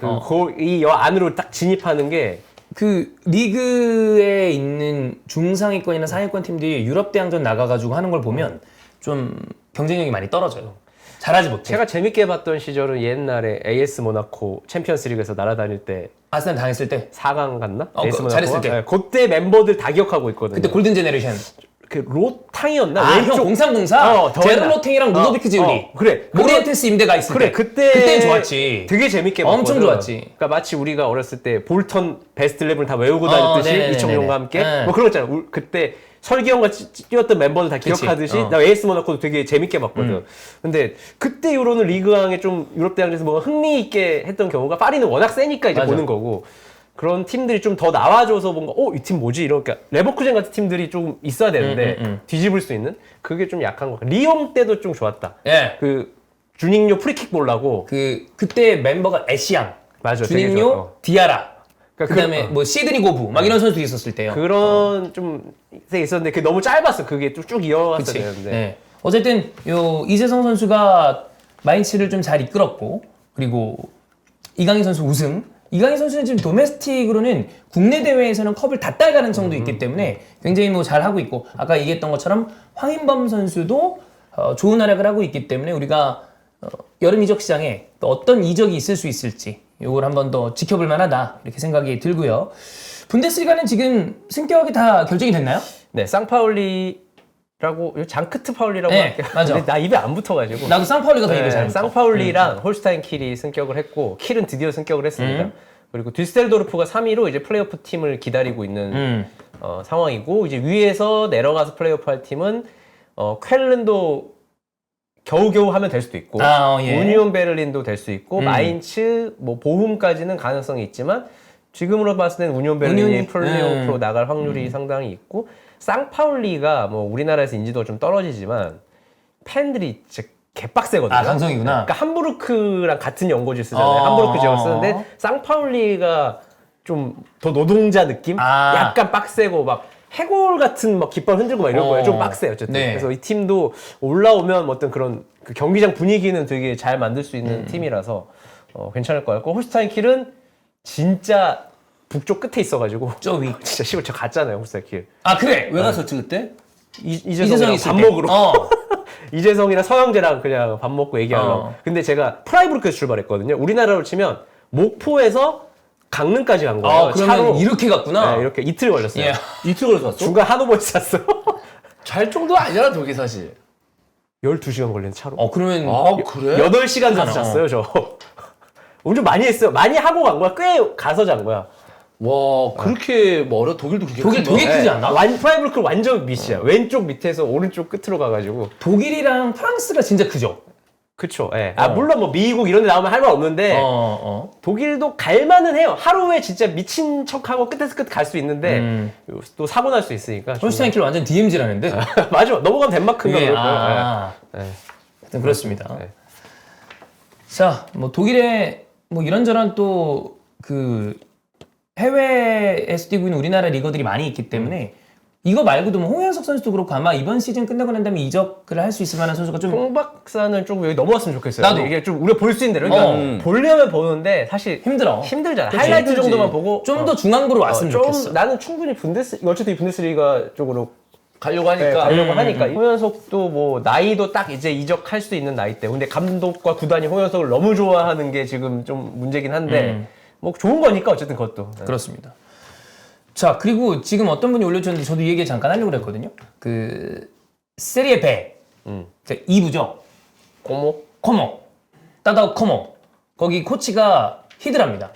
이 안으로 딱 진입하는 게 그 리그에 있는 중상위권이나 상위권 팀들이 유럽 대항전 나가가지고 하는 걸 보면 좀 경쟁력이 많이 떨어져요. 잘하지 못해. 제가 재밌게 봤던 시절은 옛날에 AS 모나코 챔피언스리그에서 날아다닐 때 아스날 당했을 때 4강 갔나? 잘했을 때. 네, 그때 멤버들 다 기억하고 있거든요. 그때 골든 제네레이션. 그 로탕이었나? 형 0304. 더 제르 했나? 로탱이랑 루도비크 지우리. 그래. 모리엔테스 임대가 있을 때. 그때 좋았지. 되게 재밌게 봤거든. 엄청 좋았지. 그러니까 마치 우리가 어렸을 때 볼턴 베스트 11을 다 외우고 다녔듯이 네네네네. 이청용과 함께 네. 뭐 그런 거 있잖아. 그때 설기현과 뛰었던 멤버들 다 그치. 기억하듯이 나 AS 모나코도 되게 재밌게 봤거든. 근데 그때 이후로는 리그왕에 좀 유럽 대항전에서 뭔가 흥미 있게 했던 경우가 파리는 워낙 세니까 이제 맞아. 보는 거고. 그런 팀들이 좀 더 나와줘서 뭔가 이 팀 뭐지? 이러니까 레버쿠젠 같은 팀들이 좀 있어야 되는데 뒤집을 수 있는 그게 좀 약한 거 같아. 리옹 때도 좀 좋았다. 예. 그 주닝요 프리킥 보려고 그때 멤버가 애쉬양, 맞아, 되게 주닝요, 좋아. 디아라. 그러니까 그다음에 뭐 시드니 고브 막 이런 선수들이 있었을 때요. 그런 좀 있었는데 그게 너무 짧았어. 그게 쭉 이어갔어야 되는데. 네. 어쨌든 이재성 선수가 마인츠를 좀 잘 이끌었고 그리고 이강인 선수 우승. 이강인 선수는 지금 도메스틱으로는 국내 대회에서는 컵을 다 딸 가능성도 있기 때문에 굉장히 뭐 잘하고 있고 아까 얘기했던 것처럼 황인범 선수도 좋은 활약을 하고 있기 때문에 우리가 여름 이적 시장에 또 어떤 이적이 있을 수 있을지 요걸 한번 더 지켜볼 만하다 이렇게 생각이 들고요. 분데스리가는 지금 승격이 다 결정이 됐나요? 네, 쌍파울리라고 장크트 파울리라고 네, 할게요. 맞아. 근데 나 입에 안 붙어가지고. 나도 쌍파울리가 더 입에 잘 붙어. 쌍파울리랑 홀슈타인 킬이 승격을 했고 킬은 드디어 승격을 했습니다. 그리고 듀셀도르프가 3위로 이제 플레이오프 팀을 기다리고 있는 상황이고 이제 위에서 내려가서 플레이오프 할 팀은 쾰른도 겨우겨우 하면 될 수도 있고 예. 우니온 베를린도 될 수 있고 마인츠 뭐 보훔까지는 가능성이 있지만 지금으로 봤을 때는 우니온 베를린이 플레이오프로 나갈 확률이 상당히 있고 쌍파울리가 뭐 우리나라에서 인지도가 좀 떨어지지만 팬들이 진짜 개빡세거든요. 아, 강성이구나. 그러니까 함부르크랑 같은 연고지 쓰잖아요. 함부르크 지역 쓰는데 쌍파울리가 좀 더 노동자 느낌? 약간 빡세고 막 해골 같은 막 깃발 흔들고 막 이런 거예요. 좀 빡세요, 어쨌든. 네. 그래서 이 팀도 올라오면 뭐 어떤 그런 그 경기장 분위기는 되게 잘 만들 수 있는 팀이라서 괜찮을 것 같고 홀슈타인 킬은 진짜 북쪽 끝에 있어가지고 저 위. 진짜 시골 저 갔잖아요, 홀슈타인 킬. 아 그래. 왜 갔었지 그때? 이재성이랑 있을 밥 때. 먹으러. 어. 이재성이랑 서영재랑 그냥 밥 먹고 얘기하러. 근데 제가 프라이부르크에서 출발했거든요. 우리나라로 치면 목포에서 강릉까지 간 거예요. 아, 그러면 차로. 이렇게 갔구나. 네, 이렇게 이틀 걸렸어요. 예. 이틀 걸려서 왔어? 중간 한우버스 샀어. 잘 정도 아니잖아 저게 사실. 12시간 걸린 차로. 그러면 아 그래? 8시간 자서 잤어요, 저. 운전 많이 했어요. 많이 하고 간 거야. 꽤 가서 잔 거야. 와 그렇게 멀어? 독일도 그렇게 독일 큰가? 되게 크지 않나? 프라이부르크 완전 밑이야. 왼쪽 밑에서 오른쪽 끝으로 가가지고. 독일이랑 프랑스가 진짜 크죠. 그쵸. 예. 물론 뭐 미국 이런 데 나오면 할 말 없는데. 독일도 갈만은 해요. 하루에 진짜 미친 척하고 끝에서 끝 갈 수 있는데 또 사고 날 수 있으니까. 홀슈타인 킬 완전 DMZ라는데. 맞아. 넘어가면 덴마크인가 그게 그럴 거예요. 예. 하여튼 그렇습니다. 네. 자, 뭐 독일의 뭐 이런저런 또 그 해외에서 뛰고 있는 우리나라 리거들이 많이 있기 때문에 이거 말고도 뭐 홍현석 선수도 그렇고 아마 이번 시즌 끝나고 난 다음에 이적을 할 수 있을 만한 선수가 좀 홍 박사는 좀 여기 넘어왔으면 좋겠어요. 나도. 이게 좀 우리가 볼 수 있는 대로. 그러니까 보려면 보는데 사실 그치, 힘들잖아. 하이라이트 힘들지. 정도만 보고 좀 더 중앙부로 왔으면 좀 좋겠어. 나는 충분히 어차피 분데스리가 쪽으로 가려고 하니까. 가려고 하니까 홍현석도 뭐 나이도 딱 이제 이적할 수 있는 나이대. 근데 감독과 구단이 홍현석을 너무 좋아하는 게 지금 좀 문제긴 한데 뭐 좋은 거니까 어쨌든 그것도. 그렇습니다. 자, 그리고 지금 어떤 분이 올려주셨는데 저도 이 얘기 잠깐 하려고 그랬거든요. 그 세리에 베 2부죠. 코모 따다오 코모 거기 코치가 히드랍니다.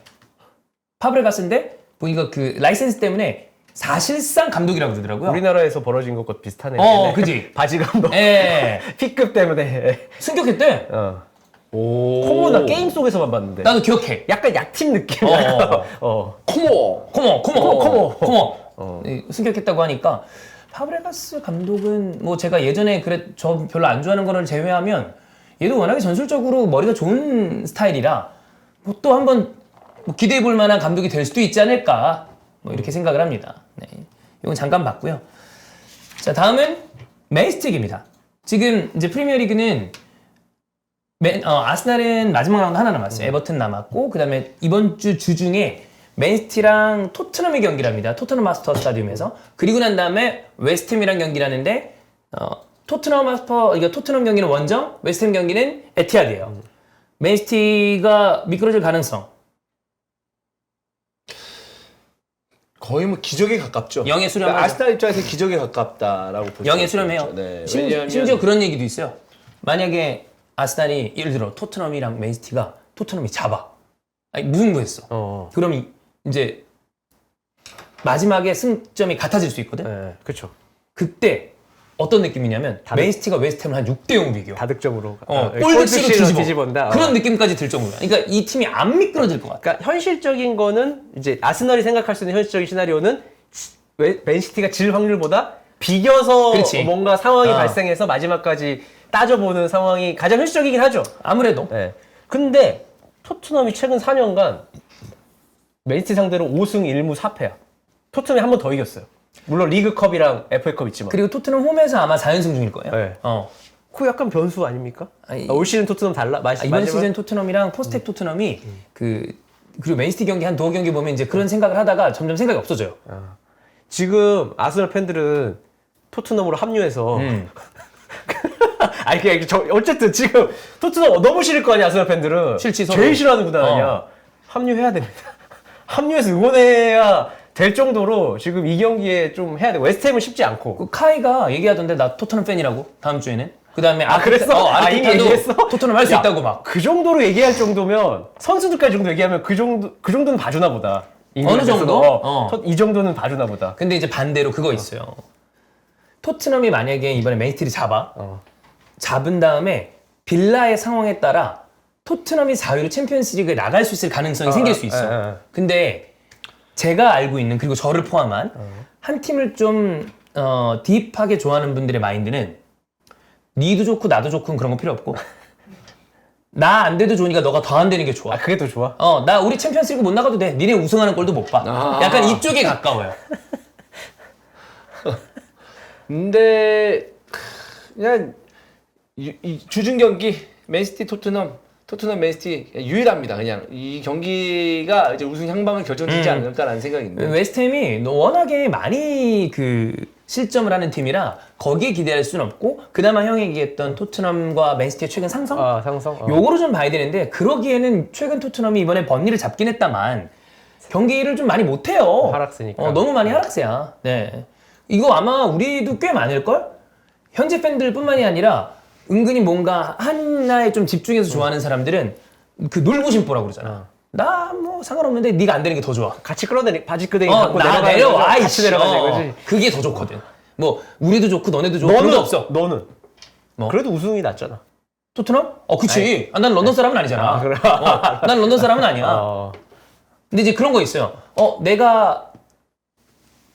파브레가스인데 보니까 그 라이센스 때문에 사실상 감독이라고 그러더라고요. 우리나라에서 벌어진 것과 비슷하네. 그지. 바지 감독. 예. P급 때문에. 승격했대. 코모 나 게임 속에서만 봤는데. 나도 기억해. 약간 약팀 느낌이야. 코모. 승격했다고 하니까 파브레가스 감독은 뭐 제가 예전에 저 별로 안 좋아하는 거를 제외하면 얘도 워낙에 전술적으로 머리가 좋은 스타일이라 뭐 또 한번 뭐 기대해 볼 만한 감독이 될 수도 있지 않을까 뭐 이렇게 생각을 합니다. 네. 이건 잠깐 봤고요. 자, 다음은 맨시티입니다. 지금 이제 프리미어리그는 아스날은 마지막 라운드 하나 남았어요. 에버튼 남았고 그다음에 이번 주 중에 맨시티랑 토트넘의 경기랍니다. 토트넘 마스터 스타디움에서. 그리고 난 다음에 웨스트햄이랑 경기를 하는데 토트넘 경기는 원정, 웨스트햄 경기는 에티하드예요. 맨시티가 미끄러질 가능성. 거의 뭐 기적에 가깝죠. 영에 수렴하죠. 아스날 입장에서 기적에 가깝다라고 볼 수 영에 있죠. 수렴해요. 네. 심지어 그런 얘기도 있어요. 만약에 아스날이 예를 들어 토트넘이랑 맨시티가 토트넘이 잡아. 아니 무승부했어. 그럼 이제 마지막에 승점이 같아질 수 있거든. 네, 그렇죠. 그때 어떤 느낌이냐면 맨시티가 웨스트햄을 한 6대0으로 이겨. 다득점으로. 골득실로 뒤집어온다. 그런 느낌까지 들 정도야. 그러니까 이 팀이 안 미끄러질 것 같아. 그러니까 현실적인 거는 이제 아스널이 생각할 수 있는 현실적인 시나리오는 맨시티가 질 확률보다 비겨서 그렇지. 뭔가 상황이 발생해서 마지막까지 따져보는 상황이 가장 현실적이긴 하죠. 아무래도. 네. 근데 토트넘이 최근 4년간 맨시티 상대로 5승 1무 4패야. 토트넘이 한 번 더 이겼어요. 물론 리그컵이랑 FA컵 있지만. 그리고 토트넘 홈에서 아마 4연승 중일 거예요. 네. 어. 그 약간 변수 아닙니까? 아니, 올 시즌 토트넘 달라? 이번 시즌 토트넘이랑 포스텍 토트넘이 그리고 맨시티 경기 한 두어 경기 보면 이제 그런 생각을 하다가 점점 생각이 없어져요. 지금 아스널 팬들은 토트넘으로 합류해서 아니 어쨌든 지금 토트넘 너무 싫을 거 아니야 아스날 팬들은. 싫지, 서로. 제일 싫어하는 구단 아니야. 합류해야 됩니다. 합류해서 응원해야 될 정도로 지금 이 경기에 좀 해야 돼. 웨스트햄은 쉽지 않고. 그 카이가 얘기하던데 나 토트넘 팬이라고 다음 주에는. 그다음에 그랬어? 이미 얘기했어? 토트넘 할 수 야, 있다고 막. 그 정도로 얘기할 정도면 선수들까지 정도 얘기하면 그 정도는 봐주나 보다. 어느 정도? 이 정도는 봐주나 보다. 근데 이제 반대로 그거 있어요. 토트넘이 만약에 이번에 맨시티를 잡은 다음에 빌라의 상황에 따라 토트넘이 4위로 챔피언스리그에 나갈 수 있을 가능성이 생길 수 있어. 근데 제가 알고 있는 그리고 저를 포함한 한 팀을 좀 딥하게 좋아하는 분들의 마인드는 니도 좋고 나도 좋고 그런 거 필요 없고 나 안 돼도 좋으니까 너가 더 안 되는 게 좋아. 그게 더 좋아? 나 우리 챔피언스리그 못 나가도 돼. 니네 우승하는 꼴도 못 봐. 약간 이쪽에 가까워요. 근데 그냥 이 주중 경기 맨시티 토트넘 맨시티 유일합니다. 그냥 이 경기가 이제 우승 향방을 결정짓지 않을까라는 생각인데. 웨스트햄이 워낙에 많이 그 실점을 하는 팀이라 거기에 기대할 수는 없고 그나마 형이 얘기했던 토트넘과 맨시티의 최근 상성? 상성. 요거로 좀 봐야 되는데 그러기에는 최근 토트넘이 이번에 번리를 잡긴 했다만 경기를 좀 많이 못해요. 하락세니까. 너무 많이 하락세야. 네. 이거 아마 우리도 꽤 많을걸? 현재 팬들뿐만이 아니라 은근히 뭔가 하나에 좀 집중해서 좋아하는 사람들은 그 놀부심보라고 그러잖아. 나 뭐 상관없는데 네가 안 되는 게 더 좋아. 같이 끌어내니 바지끄댕이 갖고 나 내려가는 내려와. 거죠. 같이 내려가는 거지. 그게 더 좋거든. 뭐 우리도 좋고 너네도 좋고 그런 거 없어. 너는 뭐? 그래도 우승이 낫잖아. 토트넘? 그치. 난 런던 사람은 아니잖아. 그래. 난 런던 사람은 아니야. 근데 이제 그런 거 있어요. 내가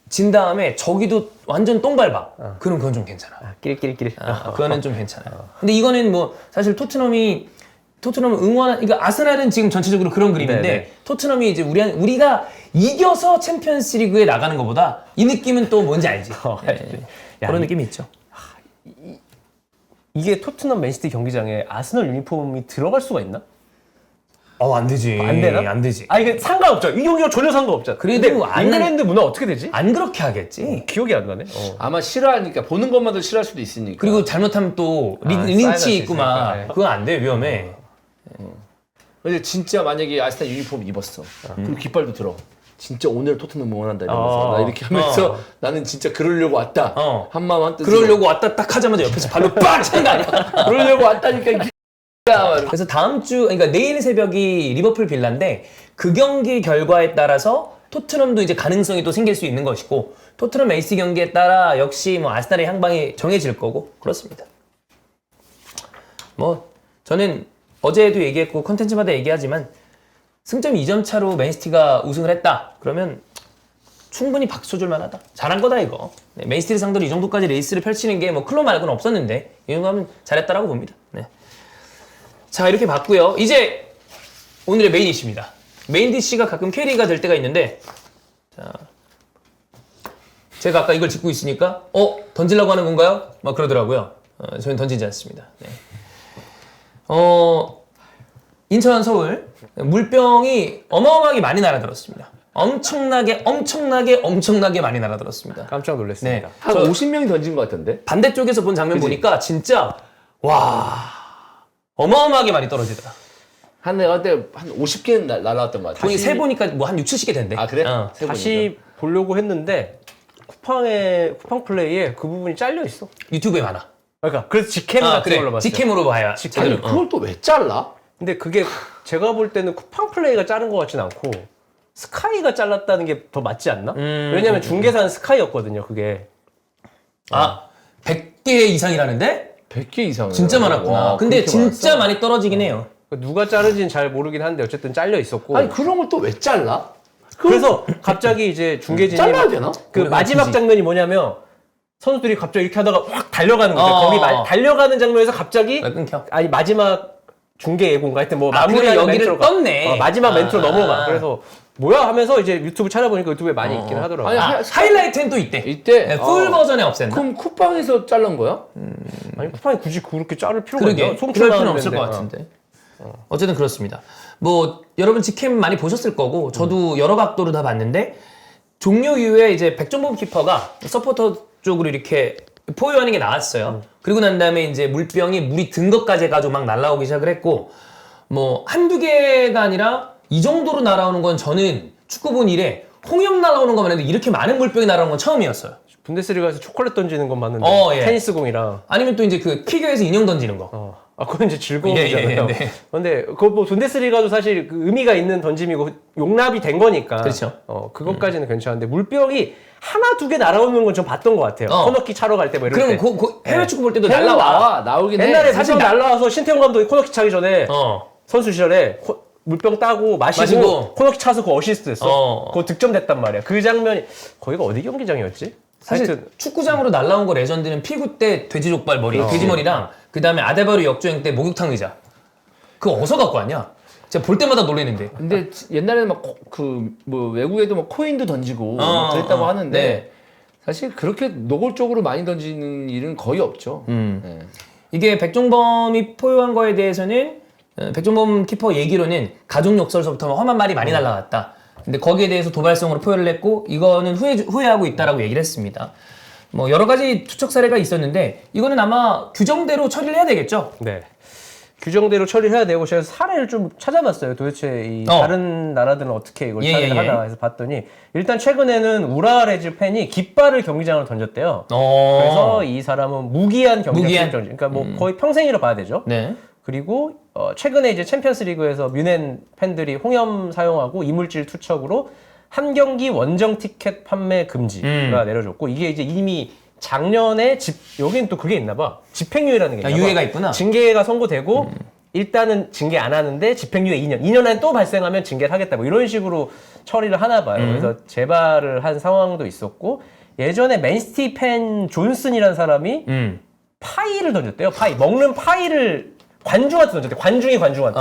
진 다음에 저기도 완전 똥 밟아. 그럼 그건 좀 괜찮아. 끼리끼리끼리. 그거는 좀 괜찮아요. 근데 이거는 뭐 사실 토트넘 응원, 그러니까 아스날은 지금 전체적으로 그런 그림인데 네네. 토트넘이 이제 우리가 이겨서 챔피언스리그에 나가는 것보다 이 느낌은 또 뭔지 알지? 그런 느낌이 있죠. 이게 토트넘 맨시티 경기장에 아스널 유니폼이 들어갈 수가 있나? 안 되지. 안 되나? 안 되지. 이게 상관없죠. 이 경기가 전혀 상관없잖아. 그래도 근데 잉글랜드 문화 어떻게 되지? 안 그렇게 하겠지. 기억이 안 나네. 아마 싫어하니까 보는 것만도 싫어할 수도 있으니까. 그리고 잘못하면 또 사인할 린치 수 있고 막 있으니까, 네. 그건 안 돼. 위험해. 근데 진짜 만약에 아스날 유니폼 입었어. 그리고 깃발도 들어. 진짜 오늘 토트넘 응원한다 이러면서 나 이렇게 하면서 나는 진짜 그러려고 왔다. 한 마음 한 뜻으로. 그러려고 왔다 딱 하자마자 옆에서 발로 빡 차는 거 아니야? 그러려고 왔다니까. 그래서 다음 주, 그러니까 내일 새벽이 리버풀 빌라인데 그 경기 결과에 따라서 토트넘도 이제 가능성이 또 생길 수 있는 것이고 토트넘 에이스 경기에 따라 역시 뭐 아스날의 향방이 정해질 거고 그렇습니다. 뭐 저는 어제도 얘기했고 컨텐츠마다 얘기하지만 승점 2점 차로 맨시티가 우승을 했다. 그러면 충분히 박수 줄 만하다. 잘한 거다 이거. 네, 맨시티를 상대로 이 정도까지 레이스를 펼치는 게 뭐 클럽 말고는 없었는데 이 정도 하면 잘했다라고 봅니다. 네. 자 이렇게 봤고요. 이제 오늘의 메인 이슈입니다. 메인 DC가 가끔 캐리가 될 때가 있는데 자 제가 아까 이걸 짚고 있으니까 던지려고 하는 건가요? 막 그러더라고요. 저는 던지지 않습니다. 네. 인천 서울 물병이 어마어마하게 많이 날아들었습니다. 엄청나게 많이 날아들었습니다. 깜짝 놀랐습니다. 네. 한 50명이 던진 것 같던데. 반대쪽에서 본 장면 보니까 진짜 와 어마어마하게 많이 떨어지더라. 내가 그때 한 50개는 날아왔던 것 같아. 형이 세 보니까 뭐 한 6, 70개 된대. 아 그래? 세 다시 보려고 했는데 쿠팡 플레이에 그 부분이 잘려 있어. 유튜브에 많아. 그러니까 그래서 직캠 같은 걸로 봤어요. 직캠으로 봐야. 아니 그걸 또 왜 잘라? 근데 그게 제가 볼 때는 쿠팡 플레이가 자른 것 같진 않고 스카이가 잘랐다는 게 더 맞지 않나? 왜냐면 중계사는 스카이였거든요. 그게 100개 이상이라는데? 100개 이상. 진짜 많았구나. 근데 진짜 많았어? 많이 떨어지긴 해요. 누가 자르지는 잘 모르긴 한데 어쨌든 잘려 있었고. 아니 그런 걸 또 왜 잘라? 그래서 갑자기 이제 중계진이 잘라야 되나? 그 우리가 마지막 굳이. 장면이 뭐냐면 선수들이 갑자기 이렇게 하다가 확 달려가는 거죠. 거기 달려가는 장면에서 갑자기 끊겨. 아니 마지막 중계 예고인가 하여튼 뭐 그래, 마무리하는 여기를 멘트로 떴네. 마지막 멘트로 넘어가. 그래서 뭐야 하면서 이제 유튜브 찾아보니까 유튜브에 많이 있긴 하더라고요. 아니, 하이라이트는 또 있대. 이때 네, 풀 버전에 없앤다. 그럼 쿠팡에서 자른 거야? 아니 쿠팡이 굳이 그렇게 자를 필요가 그러게. 있나? 그럴 필요는 송출하는 없을 것 데인데. 같은데. 어쨌든 그렇습니다. 뭐 여러분 직캠 많이 보셨을 거고 저도 여러 각도로 다 봤는데 종료 이후에 이제 백종범 키퍼가 서포터 쪽으로 이렇게 포효하는 게 나왔어요. 그리고 난 다음에 이제 물병이 물이 든 것까지 해가지고 막 날라오기 시작을 했고, 뭐 한두 개가 아니라 이 정도로 날아오는 건 저는 축구 본 이래 홍염 날아오는 것만 해도 이렇게 많은 물병이 날아오는 건 처음이었어요. 분데스리가에서 초콜릿 던지는 건 봤는데 예. 테니스 공이랑 아니면 또 이제 그 피겨에서 인형 던지는 거. 그건 이제 즐거움이잖아요. 네. 근데 그거 뭐 분데스리가도 사실 그 의미가 있는 던짐이고 용납이 된 거니까. 그렇죠. 그것까지는 괜찮은데 물병이 하나 두 개 날아오는 건 좀 봤던 것 같아요. 코너킥 차러 갈 때 뭐 이럴 그럼 때. 해외 축구 볼 때도 나오긴 해. 옛날에 사실 물병 날라와서 신태용 감독이 코너킥 차기 전에 선수 시절에 물병 따고 마시고 코너킥 차서 그 어시스트 했어. 그거 득점됐단 말이야. 그 장면이 거기가 어디 경기장이었지? 사실 하여튼 축구장으로 날라온 거 레전드는 피구 때 돼지족발 머리, 돼지머리랑 그 다음에 아데바요 역주행 때 목욕탕 의자. 그거 어디서 갖고 왔냐? 제가 볼 때마다 놀랬는데. 근데 옛날에는 막 그 뭐 외국에도 막 코인도 던지고 막 그랬다고 하는데 네. 사실 그렇게 노골적으로 많이 던지는 일은 거의 없죠. 네. 이게 백종범이 포효한 거에 대해서는 백종범 키퍼 얘기로는 가족 욕설서부터 험한 말이 많이 날라갔다. 근데 거기에 대해서 도발성으로 표현을 했고 이거는 후회하고 있다라고 얘기를 했습니다. 뭐 여러 가지 투척 사례가 있었는데 이거는 아마 규정대로 처리를 해야 되겠죠? 네. 규정대로 처리해야 되고 제가 사례를 좀 찾아봤어요. 도대체 이 다른 나라들은 어떻게 이걸 처리를 하나 해서 봤더니 일단 최근에는 우라레즈 팬이 깃발을 경기장으로 던졌대요. 그래서 이 사람은 무기한 경기장 정지. 그러니까 뭐 거의 평생이라 봐야 되죠. 네. 그리고 최근에 이제 챔피언스리그에서 뮌헨 팬들이 홍염 사용하고 이물질 투척으로 한 경기 원정 티켓 판매 금지가 내려졌고 이게 이제 이미 작년에 여기는 또 그게 있나 봐. 집행유예라는 게 있나 봐. 유예가 있구나. 징계가 선고되고 일단은 징계 안 하는데 집행유예 2년. 2년 안에 또 발생하면 징계를 하겠다. 뭐 이런 식으로 처리를 하나 봐요. 그래서 재발을 한 상황도 있었고 예전에 맨시티 팬 존슨이라는 사람이 파이를 던졌대요. 먹는 파이를 관중한테 던졌대. 관중한테.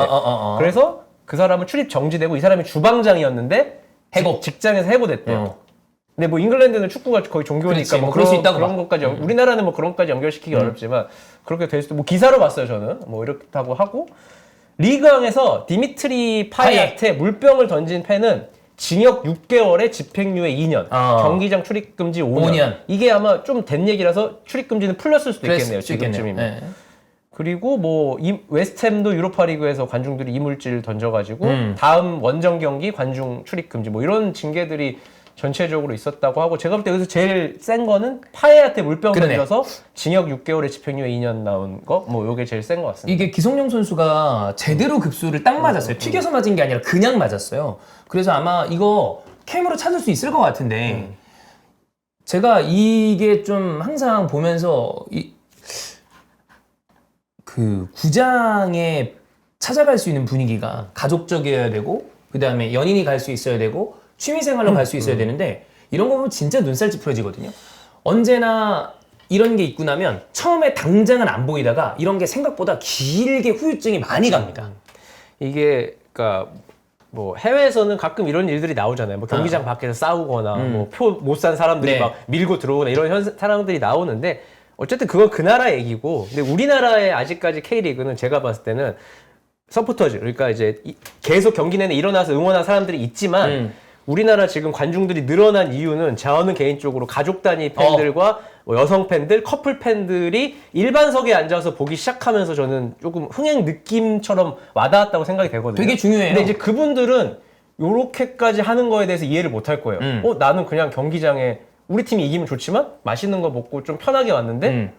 그래서 그 사람은 출입 정지되고 이 사람이 주방장이었는데 직장에서 해고됐대요. 근데 뭐 잉글랜드는 축구가 거의 종교니까 그렇지, 뭐 그럴 수 있다고 그런 것까지 우리나라는 뭐 그런 것까지 연결시키기 어렵지만 그렇게 될 수도 뭐 기사로 봤어요 저는 뭐 이렇다고 하고 리그왕에서 디미트리 파이한테 물병을 던진 팬은 징역 6개월에 집행유예 2년, 경기장 출입금지 5년. 이게 아마 좀 된 얘기라서 출입금지는 풀렸을 수도 있겠네요. 지금쯤이면. 네. 그리고 뭐 웨스트햄도 유로파리그에서 관중들이 이물질 던져가지고 다음 원정 경기 관중 출입금지 뭐 이런 징계들이 전체적으로 있었다고 하고 제가 볼 때 여기서 제일 센 거는 파에한테 물병 던져서 징역 6개월에 집행유예 2년 나온 거 뭐 요게 제일 센 것 같습니다. 이게 기성용 선수가 제대로 급수를 딱 맞았어요. 튀겨서 맞은 게 아니라 그냥 맞았어요. 그래서 아마 이거 캠으로 찾을 수 있을 것 같은데 제가 이게 좀 항상 보면서 그 구장에 찾아갈 수 있는 분위기가 가족적이어야 되고 그 다음에 연인이 갈 수 있어야 되고 취미생활로 갈 수 있어야 되는데 이런 거 보면 진짜 눈살 찌푸려지거든요. 언제나 이런 게 있고 나면 처음에 당장은 안 보이다가 이런 게 생각보다 길게 후유증이 많이 갑니다. 이게 그러니까 뭐 해외에서는 가끔 이런 일들이 나오잖아요. 뭐 경기장 밖에서 싸우거나 뭐 표 못 산 사람들이 막 밀고 들어오거나 이런 사람들이 나오는데 어쨌든 그건 그 나라 얘기고 근데 우리나라의 아직까지 K리그는 제가 봤을 때는 서포터즈 그러니까 이제 계속 경기 내내 일어나서 응원한 사람들이 있지만 우리나라 지금 관중들이 늘어난 이유는 저는 개인적으로 가족 단위 팬들과 뭐 여성 팬들, 커플 팬들이 일반석에 앉아서 보기 시작하면서 저는 조금 흥행 느낌처럼 와닿았다고 생각이 되거든요. 되게 중요해요. 근데 이제 그분들은 요렇게까지 하는 거에 대해서 이해를 못 할 거예요. 나는 그냥 경기장에 우리 팀이 이기면 좋지만 맛있는 거 먹고 좀 편하게 왔는데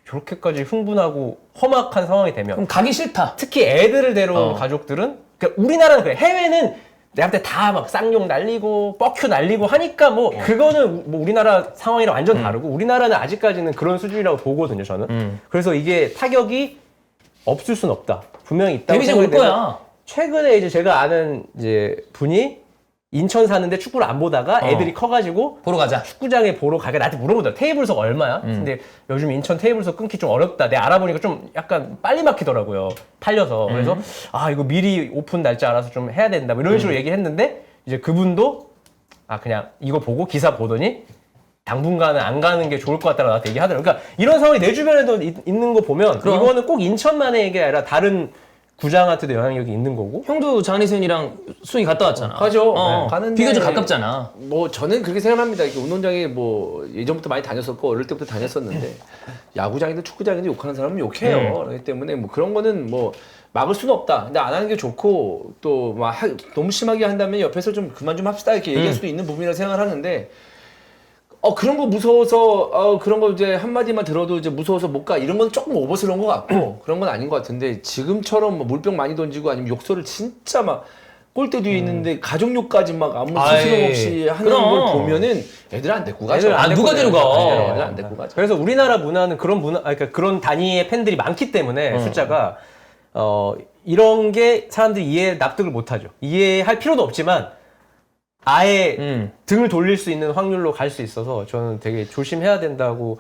저렇게까지 흥분하고 험악한 상황이 되면 그럼 가기 싫다. 특히 애들을 데려온 가족들은 그러니까 우리나라는 그래. 해외는 내가 볼 때 다 막 쌍욕 날리고 뻑큐 날리고 하니까 뭐 그거는 뭐 우리나라 상황이랑 완전 다르고 우리나라는 아직까지는 그런 수준이라고 보거든요 저는. 그래서 이게 타격이 없을 순 없다. 분명히 있다고 데미지 올 거야. 최근에 이제 제가 아는 이제 분이 인천 사는데 축구를 안 보다가 애들이 커가지고 보러 가자. 축구장에 보러 가게 나한테 물어보더라. 테이블석 얼마야? 근데 요즘 인천 테이블석 끊기 좀 어렵다. 내가 알아보니까 좀 약간 빨리 막히더라고요. 팔려서. 그래서 이거 미리 오픈 날짜 알아서 좀 해야 된다. 뭐 이런 식으로 얘기했는데 이제 그분도 그냥 이거 보고 기사 보더니 당분간은 안 가는 게 좋을 것 같다고 나한테 얘기하더라고요. 그러니까 이런 상황이 내 주변에도 있는 거 보면 이거는 꼭 인천만의 얘기가 아니라 다른 구장한테도 영향력이 있는 거고. 형도 장리선이랑 수영이 갔다 왔잖아. 가죠. 가는데 비교적 가깝잖아. 뭐 저는 그렇게 생각합니다. 이렇게 운동장에 뭐 예전부터 많이 다녔었고 어릴 때부터 다녔었는데 야구장이든 축구장이든 욕하는 사람은 욕해요. 그렇기 때문에 뭐 그런 거는 뭐 막을 수는 없다. 근데 안 하는 게 좋고 또 막 너무 심하게 한다면 옆에서 좀 그만 좀 합시다 이렇게 얘기할 수도 있는 부분이라 생각을 하는데 그런 거 무서워서 그런 거 이제 한마디만 들어도 이제 무서워서 못 가 이런 건 조금 오버스러운 것 같고 그런 건 아닌 것 같은데 지금처럼 뭐 물병 많이 던지고 아니면 욕설을 진짜 막 골대 뒤에 있는데 가족욕까지 막 아무 스스럼 없이 하는 그럼. 걸 보면은 애들 안 데리고 가죠. 애들 안 누가 데리고 가? 애들 안 데리고 가죠. 그래서 우리나라 문화는 그런 그러니까 그런 단위의 팬들이 많기 때문에 숫자가 이런 게 사람들이 납득을 못하죠. 이해할 필요도 없지만 아예 등을 돌릴 수 있는 확률로 갈 수 있어서 저는 되게 조심해야 된다고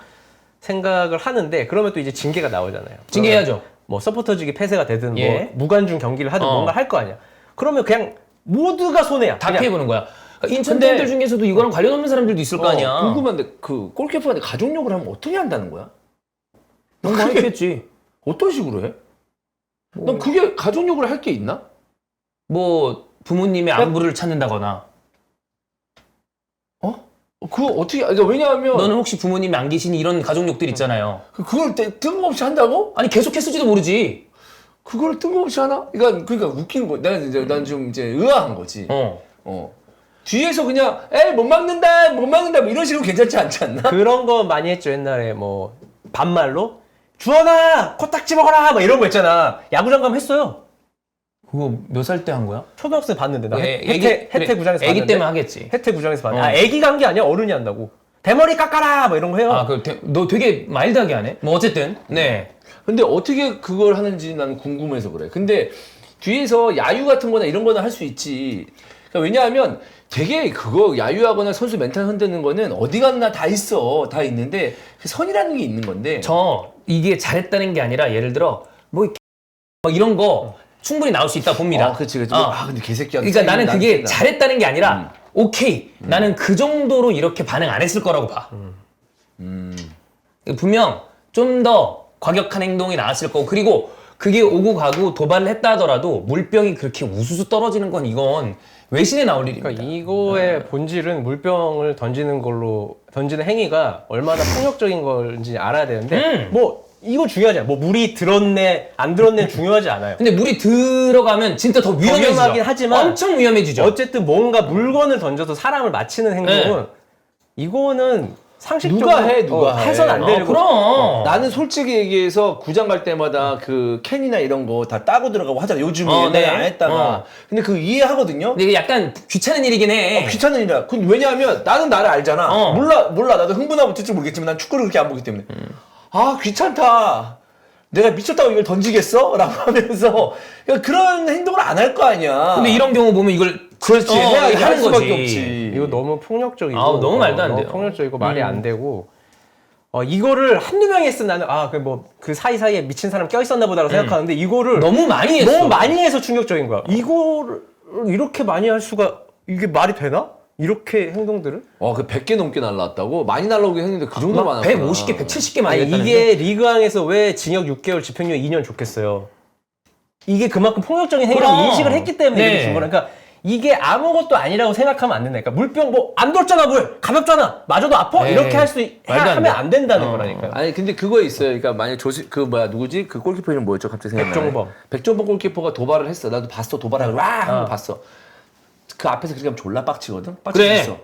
생각을 하는데 그러면 또 이제 징계가 나오잖아요. 징계해야죠. 뭐 서포터즈기 폐쇄가 되든 예. 뭐 무관중 경기를 하든 뭔가 할 거 아니야. 그러면 그냥 모두가 손해야. 다 그냥 피해보는 거야. 인천 근데- 팬들 중에서도 이거랑 관련 없는 사람들도 있을 거 아니야. 궁금한데 그 골키퍼한테 가족욕을 하면 어떻게 한다는 거야? 너무 했겠지. 어떤 식으로 해? 난 그게 가족욕을 할 게 있나? 뭐 부모님의 안부를 찾는다거나. 그거 어떻게? 그러니까 왜냐하면 너는 혹시 부모님이 안 계시니 이런 가족욕들 있잖아요. 그걸 뜬금없이 한다고? 아니 계속 했을지도 모르지. 그걸 뜬금없이 하나? 그러니까 웃긴 거. 난 좀 이제 의아한 거지. 뒤에서 그냥 못 막는다 뭐 이런 식으로 괜찮지 않지 않나? 그런 거 많이 했죠. 옛날에 뭐 반말로 주원아 코딱지 먹어라 막 이런 거 있잖아. 야구장 가면 했어요. 그거 몇 살 때 한 거야? 초등학생 봤는데 나 애기- 혜태 구장에서 애기 봤는데. 때문에 하겠지. 혜태 구장에서 봤는데 애기가 한 게 아니야. 어른이 한다고. 대머리 깎아라 뭐 이런 거 해요. 너 되게 마일드하게 하네. 뭐 어쨌든 네. 근데 어떻게 그걸 하는지 나는 궁금해서 그래. 근데 뒤에서 야유 같은 거나 이런 거는 할 수 있지. 그러니까 왜냐하면 되게 그거 야유하거나 선수 멘탈 흔드는 거는 어디 갔나 다 있어. 다 있는데 그 선이라는 게 있는 건데. 이게 잘했다는 게 아니라 예를 들어 뭐 이런 거 충분히 나올 수 있다 봅니다. 그치. 근데 개새끼야. 그러니까 나는 그게 잘했다는 게 아니라 오케이 나는 그 정도로 이렇게 반응 안 했을 거라고 봐. 분명 좀 더 과격한 행동이 나왔을 거고 그리고 그게 오고 가고 도발을 했다 하더라도 물병이 그렇게 우수수 떨어지는 건 이건 외신에 나올 일입니다. 그러니까 이거의 본질은 물병을 던지는 행위가 얼마나 폭력적인 건지 알아야 되는데 뭐 이거 중요하지 않아. 뭐 물이 들었네 안 들었네 중요하지 않아요. 근데 물이 들어가면 진짜 더 위험해지죠. 위험하긴 하지만 엄청 위험해지죠. 어쨌든 뭔가 물건을 던져서 사람을 맞히는 행동은 이거는 상식적으로 누가 해. 해선 안 되는 거. 그럼. 나는 솔직히 얘기해서 구장 갈 때마다 그 캔이나 이런 거 다 따고 들어가고 하잖아. 요즘에 옛날에 네. 안 했다가. 근데 그 이해하거든요. 근데 이게 약간 귀찮은 일이긴 해. 귀찮은 일이야. 왜냐하면 나는 나를 알잖아. 몰라. 나도 흥분하면 어쩔지 모르겠지만 난 축구를 그렇게 안 보기 때문에. 귀찮다. 내가 미쳤다고 이걸 던지겠어? 라고 하면서 그러니까 그런 행동을 안 할 거 아니야. 근데 이런 경우 보면 이걸 그렇지. 할 하는 수밖에 거지. 없지. 이거 너무 폭력적이고 너무 말도 안 너무 돼요. 폭력적이고 말이 안 되고 이거를 한두 명이 했으면 나는 그 사이사이에 미친 사람 껴있었나 보다라고 생각하는데 이거를 너무 많이 했어. 너무 많이 해서 충격적인 거야. 이거를 이렇게 많이 할 수가 이게 말이 되나? 이렇게 행동들을? 그 100개 넘게 날라왔다고? 많이 날라오긴 했는데 그 정도 많았구나. 150개, 170개 많이 아니 했다는데. 이게 리그왕에서 왜 징역 6개월 집행유예 2년 줬겠어요. 이게 그만큼 폭력적인 행위를 그럼. 인식을 했기 때문에 네. 이게 준 거라. 그러니까 이게 아무것도 아니라고 생각하면 안 된다. 그러니까 물병 뭐 안 뒀잖아 물 가볍잖아 맞아도 아파 에이, 이렇게 말도 안 하면 돼. 안 된다는 거라니까요. 아니 근데 그거 있어요. 그러니까 만약 누구지? 그 골키퍼 이름 뭐였죠? 갑자기 생각나네. 백종범. 백종범 골키퍼가 도발을 했어. 나도 봤어. 도발하고 하는 거 봤어. 그 앞에서 그렇게 하면 졸라 빡치거든. 그래. 빡치겠어.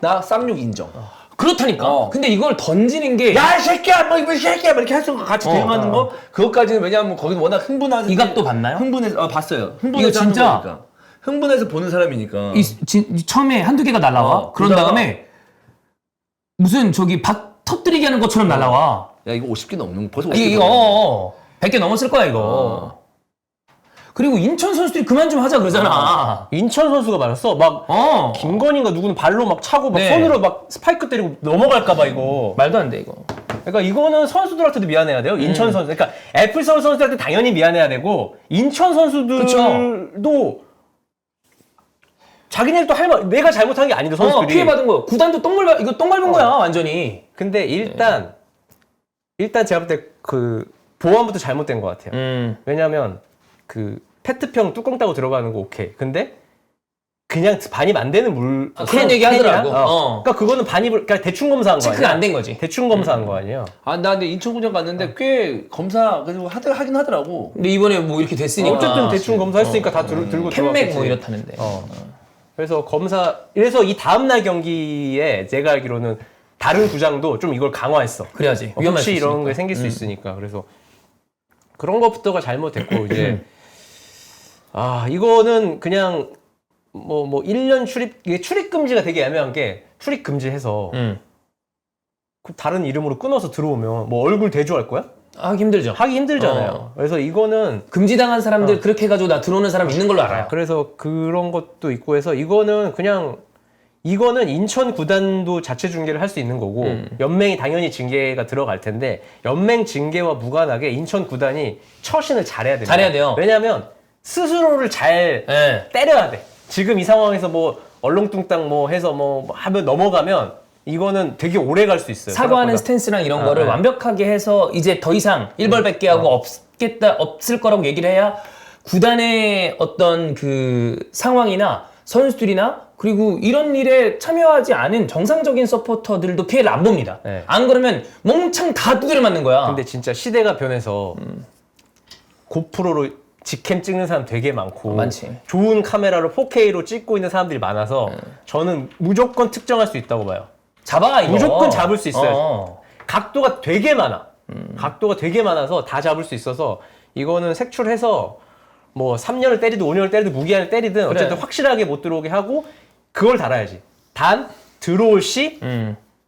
나 쌍욕 인정. 그렇다니까. 근데 이걸 던지는 게 야, 이 새끼야, 뭐, 이 새끼야, 뭐, 이렇게 할 수, 같이 대응하는 거? 그것까지는 왜냐하면 거기는 워낙 흥분하는. 이 각도 봤나요? 흥분해서, 봤어요. 흥분해서 이거 하는 진짜- 거니까. 흥분해서 보는 사람이니까. 처음에 한두 개가 날라와. 그런 그러다가- 다음에 무슨 저기 박 터뜨리게 하는 것처럼 날라와. 야, 이거 50개 넘는 거. 벌써 50개. 이거 100개 넘었을 거야 이거. 그리고 인천 선수들이 그만 좀 하자 그러잖아. 인천 선수가 말했어. 막 김건희가 누구는 발로 막 차고 막 네. 손으로 막 스파이크 때리고 넘어갈까봐 이거. 말도 안 돼 이거. 그러니까 이거는 선수들한테도 미안해야 돼요. 인천 선수. 그러니까 애플선 선수들한테 당연히 미안해야 되고 인천 선수들도 자기네도 할 말, 내가 잘못한 게 아닌데 선수들이. 피해받은 거. 구단도 이거 똥 밟은 거야 완전히. 근데 일단 제가 볼 때 그 보안부터 잘못된 것 같아요. 왜냐하면 그 페트병 뚜껑 따고 들어가는 거 오케이. 근데 그냥 반입 안 되는 물 그런 얘기 하더라고. 그러니까 그거는 그러니까 대충 검사한 거 아니야? 체크가 안 된 거지. 대충 검사한 거 아니야? 아, 나 근데 인천공장 갔는데 꽤 검사 그리고 하긴 하더라고. 근데 이번에 뭐 이렇게 됐으니까. 어쨌든 대충 검사했으니까 다 들고 캔맥 들어갔겠지. 뭐 이렇다는데. 그래서 그래서 이 다음날 경기에 제가 알기로는 다른 구장도 좀 이걸 강화했어. 그래야지. 위험할 수 혹시 이런 있으니까. 게 생길 수 있으니까. 그래서 그런 것부터가 잘못됐고 이제 이거는 그냥 뭐 1년 이게 출입 금지가 되게 애매한 게 출입 금지해서 그 다른 이름으로 끊어서 들어오면 뭐 얼굴 대조할 거야? 하기 힘들죠. 하기 힘들잖아요. 그래서 이거는 금지당한 사람들 그렇게 해가지고 나 들어오는 사람 있는 걸로 알아요. 그래서 그런 것도 있고 해서 이거는 인천 구단도 자체 중계를 할 수 있는 거고 연맹이 당연히 징계가 들어갈 텐데 연맹 징계와 무관하게 인천 구단이 처신을 잘해야 됩니다. 잘해야 돼요. 왜냐하면 스스로를 잘 네. 때려야 돼. 지금 이 상황에서 뭐 얼렁뚱땅 뭐 해서 뭐 하면 넘어가면 이거는 되게 오래 갈 수 있어요. 사과하는 생각보다. 스탠스랑 이런 거를 네. 완벽하게 해서 이제 더 이상 일벌백계하고 없을 거라고 얘기를 해야 구단의 어떤 그 상황이나 선수들이나 그리고 이런 일에 참여하지 않은 정상적인 서포터들도 피해를 안 봅니다. 네. 안 그러면 멍청 다 두드려 맞는 거야. 근데 진짜 시대가 변해서 고프로로 직캠 찍는 사람 되게 많고 많지. 좋은 카메라로 4K로 찍고 있는 사람들이 많아서 저는 무조건 특정할 수 있다고 봐요. 잡아 이거. 무조건 잡을 수 있어요. 각도가 되게 많아. 각도가 되게 많아서 다 잡을 수 있어서 이거는 색출해서 뭐 3년을 때리든 5년을 때리든 무기한을 때리든 어쨌든 확실하게 못 들어오게 하고 그걸 달아야지. 단 들어올 시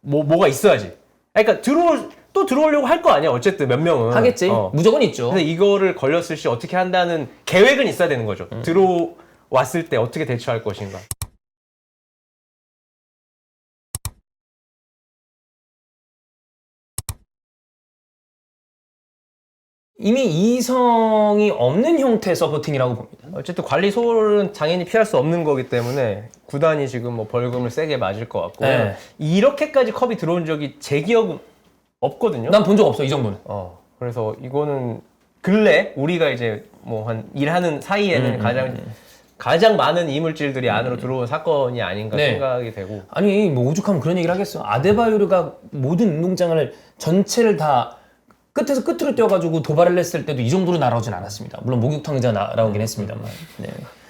뭐가 있어야지. 그러니까 또 들어오려고 할 거 아니야. 어쨌든 몇 명은 하겠지. 무조건 있죠. 근데 이거를 걸렸을 시 어떻게 한다는 계획은 있어야 되는 거죠. 들어왔을 때 어떻게 대처할 것인가. 이미 이성이 없는 형태의 서포팅이라고 봅니다. 어쨌든 관리 소홀은 당연히 피할 수 없는 거기 때문에 구단이 지금 뭐 벌금을 세게 맞을 것 같고 네. 이렇게까지 컵이 들어온 적이 제 기억은 없거든요. 난 본 적 없어 이 정도는. 그래서 이거는 근래 우리가 이제 뭐 한 일하는 사이에는 가장 많은 이물질들이 안으로 들어온 사건이 아닌가 네. 생각이 되고. 아니 뭐 오죽하면 그런 얘기를 하겠어. 아데바요르가 모든 운동장을 전체를 다 끝에서 끝으로 뛰어가지고 도발을 했을 때도 이 정도로 날아오진 않았습니다. 물론 목욕탕이자 날아오긴 했습니다만. 네.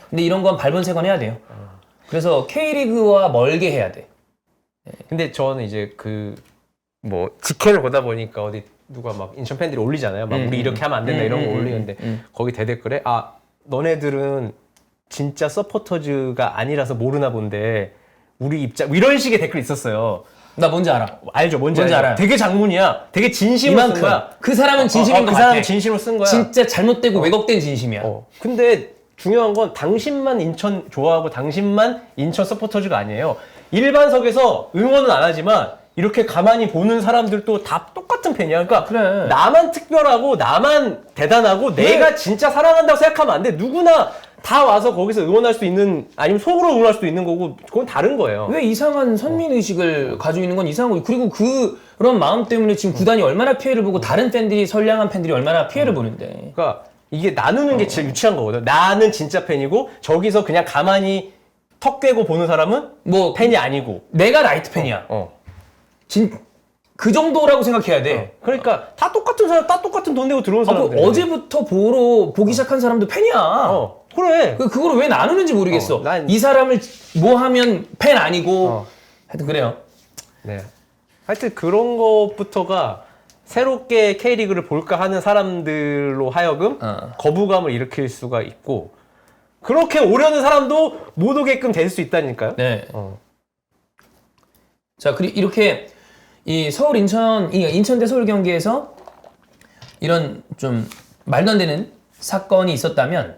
근데 이런 건 발본색원 해야 돼요. 그래서 K리그와 멀게 해야 돼. 근데 저는 이제 뭐 직캠을 보다 보니까 어디 누가 막 인천 팬들이 올리잖아요. 막 우리 이렇게 하면 안 된다 이런 거 올리는데 거기 대댓글에 너네들은 진짜 서포터즈가 아니라서 모르나 본데 우리 입장 이런 식의 댓글이 있었어요. 나 뭔지 알아. 알죠? 뭔지 알아요. 알아요. 되게 장문이야. 되게 진심으로 쓴 이만큼. 거야. 그 사람은 진심인 것 그 같아. 사람은 진심으로 쓴 거야. 진짜 잘못되고 왜곡된 진심이야. 근데 중요한 건 당신만 인천 좋아하고 당신만 인천 서포터즈가 아니에요. 일반석에서 응원은 안 하지만 이렇게 가만히 보는 사람들도 다 똑같은 팬이야. 그러니까 그래. 나만 특별하고 나만 대단하고 내가 진짜 사랑한다고 생각하면 안 돼. 누구나 다 와서 거기서 응원할 수 있는 아니면 속으로 응원할 수도 있는 거고 그건 다른 거예요. 왜 이상한 선민의식을 가지고 있는 건 이상한 거고 그리고 그런 마음 때문에 지금 구단이 얼마나 피해를 보고 다른 팬들이 선량한 팬들이 얼마나 피해를 보는데 그러니까 이게 나누는 게 진짜 유치한 거거든. 나는 진짜 팬이고 저기서 그냥 가만히 턱 꿰고 보는 사람은 뭐 팬이 아니고 내가 라이트 팬이야. 그 정도라고 생각해야 돼. 그러니까 다 똑같은 사람, 다 똑같은 돈 내고 들어온 사람들. 어제부터 보기 시작한 사람도 팬이야. 그래. 그걸 왜 나누는지 모르겠어. 난- 이 사람을 뭐 하면 팬 아니고 하여튼 그래요. 네. 하여튼 그런 것부터가 새롭게 K리그를 볼까 하는 사람들로 하여금 거부감을 일으킬 수가 있고 그렇게 오려는 사람도 못 오게끔 될 수 있다니까요. 네. 자, 그리고 이렇게 이 인천 대 서울 경기에서 이런 좀 말도 안 되는 사건이 있었다면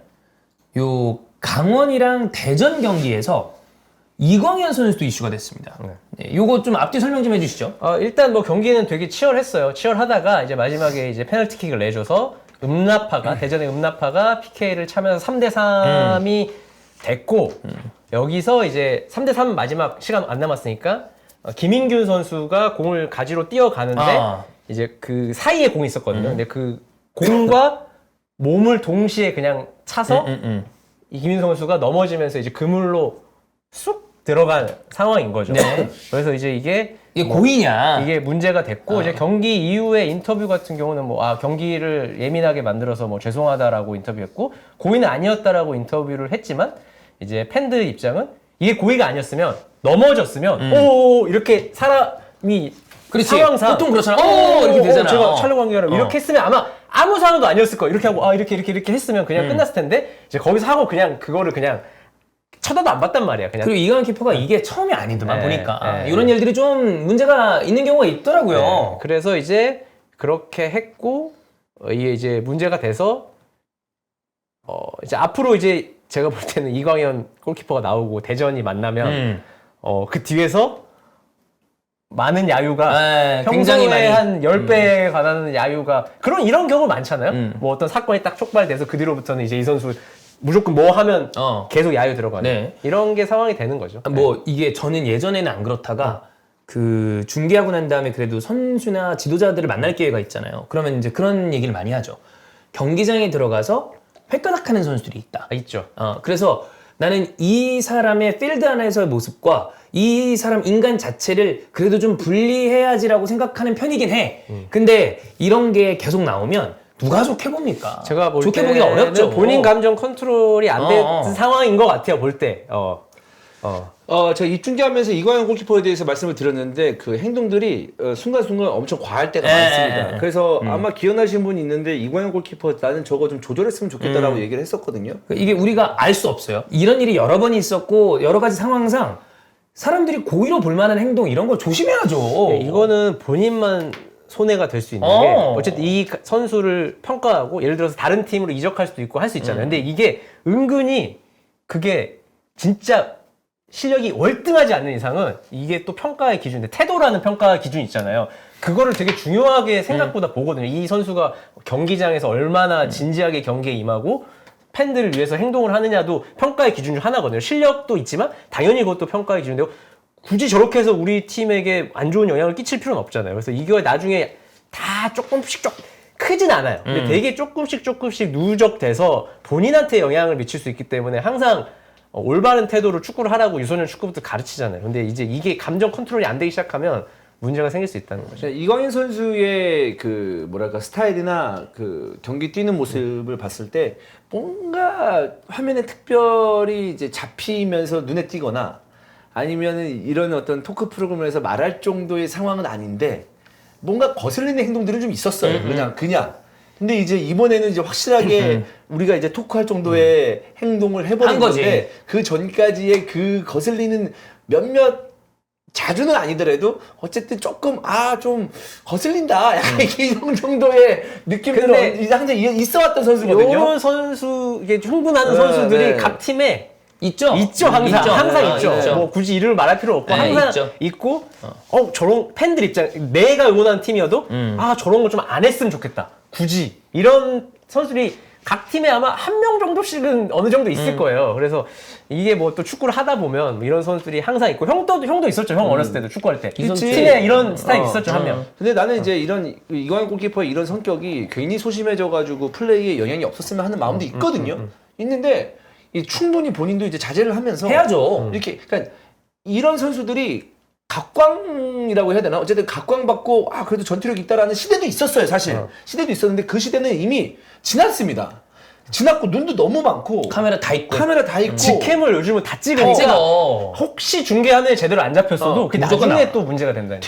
요 강원이랑 대전 경기에서 이광현 선수도 이슈가 됐습니다. 네, 요거 좀 앞뒤 설명 좀 해주시죠. 일단 뭐 경기는 되게 치열했어요. 치열하다가 이제 마지막에 이제 페널티킥을 내줘서 대전의 음나파가 PK를 차면서 3대3이 됐고 여기서 이제 3대3 마지막 시간 안 남았으니까 김인균 선수가 공을 가지러 뛰어가는데 이제 그 사이에 공이 있었거든요. 근데 그 공과 몸을 동시에 그냥 차서 이 김민수 선수가 넘어지면서 이제 그물로 쑥 들어간 상황인 거죠. 네. 그래서 이제 이게 고의냐? 이게 문제가 됐고 이제 경기 이후에 인터뷰 같은 경우는 경기를 예민하게 만들어서 죄송하다라고 인터뷰했고 고의는 아니었다라고 인터뷰를 했지만 이제 팬들 입장은 이게 고의가 아니었으면 넘어졌으면 오 이렇게 사람이 그렇지. 상황상 보통 그렇잖아. 이렇게 되잖아. 제가 촬영 관계라면 이렇게 했으면 아마 아무 상황도 아니었을 거야. 이렇게 하고 이렇게 했으면 그냥 끝났을 텐데 이제 거기서 하고 그냥 그거를 그냥 쳐다도 안 봤단 말이야. 그냥. 그리고 이강인 키퍼가 이게 처음이 아니더만 네, 보니까 네. 이런 일들이 좀 문제가 있는 경우가 있더라고요. 네. 그래서 이제 그렇게 했고 이게 이제 문제가 돼서 이제 앞으로 이제 제가 볼 때는 이광현 골키퍼가 나오고 대전이 만나면 그 뒤에서 많은 야유가 네, 평소에 굉장히 많이. 한 10배에 관한 야유가 이런 경우 많잖아요. 뭐 어떤 사건이 딱 촉발돼서 그 뒤로부터는 이제 이 선수 무조건 뭐 하면 계속 야유 들어가는 네. 이런 게 상황이 되는 거죠. 뭐 이게 저는 예전에는 안 그렇다가 그 중계하고 난 다음에 그래도 선수나 지도자들을 만날 기회가 있잖아요. 그러면 이제 그런 얘기를 많이 하죠. 경기장에 들어가서 획가닥하는 선수들이 있다. 있죠. 그래서 나는 이 사람의 필드 안에서의 모습과 이 사람 인간 자체를 그래도 좀 분리해야지라고 생각하는 편이긴 해. 근데 이런 게 계속 나오면 누가 좋게 봅니까? 제가 볼 좋게 때는 보기가 어렵죠. 본인 감정 컨트롤이 안 된 상황인 것 같아요. 볼 때. 제가 입중계하면서 이광현 골키퍼에 대해서 말씀을 드렸는데 그 행동들이 순간순간 엄청 과할 때가 많습니다. 그래서 아마 기억나시는 분이 있는데 이광현 골키퍼 나는 저거 좀 조절했으면 좋겠다라고 얘기를 했었거든요. 이게 우리가 알 수 없어요. 이런 일이 여러 번 있었고 여러 가지 상황상 사람들이 고의로 볼 만한 행동 이런 걸 조심해야죠. 이거는 본인만 손해가 될 수 있는 게 어쨌든 이 선수를 평가하고 예를 들어서 다른 팀으로 이적할 수도 있고 할 수 있잖아요. 근데 이게 은근히 그게 진짜 실력이 월등하지 않는 이상은 이게 또 평가의 기준인데 태도라는 평가 기준이 있잖아요. 그거를 되게 중요하게 생각보다 보거든요. 이 선수가 경기장에서 얼마나 진지하게 경기에 임하고 팬들을 위해서 행동을 하느냐도 평가의 기준 중 하나거든요. 실력도 있지만 당연히 그것도 평가의 기준인데 굳이 저렇게 해서 우리 팀에게 안 좋은 영향을 끼칠 필요는 없잖아요. 그래서 이거 나중에 다 조금씩 크진 않아요. 근데 되게 조금씩 누적돼서 본인한테 영향을 미칠 수 있기 때문에 항상 올바른 태도로 축구를 하라고 유소년 축구부터 가르치잖아요. 근데 이제 이게 감정 컨트롤이 안 되기 시작하면 문제가 생길 수 있다는 거죠. 이광현 선수의 그 뭐랄까 스타일이나 그 경기 뛰는 모습을 봤을 때 뭔가 화면에 특별히 이제 잡히면서 눈에 띄거나 아니면은 이런 어떤 토크 프로그램에서 말할 정도의 상황은 아닌데 뭔가 거슬리는 행동들은 좀 있었어요. 그냥. 근데 이제 이번에는 이제 확실하게 우리가 이제 토크할 정도의 행동을 해버린 건데 그 전까지의 그 거슬리는 몇몇 자주는 아니더라도 어쨌든 조금 좀 거슬린다 약간 이런 정도의 느낌들은 항상 있어왔던 선수거든요. 이런 선수 이게 흥분하는 선수들이 각 팀에 있죠 항상 있죠. 있죠. 뭐 굳이 이름을 말할 필요 없고 항상 있죠. 있고 저런 팬들 입장 내가 응원하는 팀이어도 저런 거 좀 안 했으면 좋겠다. 굳이 이런 선수들이 각 팀에 아마 한 명 정도씩은 어느 정도 있을 거예요. 그래서 이게 뭐 또 축구를 하다 보면 이런 선수들이 항상 있고 형도 있었죠. 형 어렸을 때도 축구할 때 팀에 이런 스타일 있었죠 한 명. 근데 나는 이제 이런 이광현 골키퍼의 이런 성격이 괜히 소심해져가지고 플레이에 영향이 없었으면 하는 마음도 있거든요. 있는데 충분히 본인도 이제 자제를 하면서 해야죠. 이렇게 그러니까 이런 선수들이 각광이라고 해야 되나? 어쨌든 각광받고 그래도 전투력이 있다라는 시대도 있었어요, 사실. 시대도 있었는데 그 시대는 이미 지났습니다. 지났고 눈도 너무 많고 카메라 다 있고 직캠을 요즘은 다 찍으니까 찍어. 혹시 중계화면에 제대로 안 잡혔어도 그게 무조건 나중에 나와. 또 문제가 된다.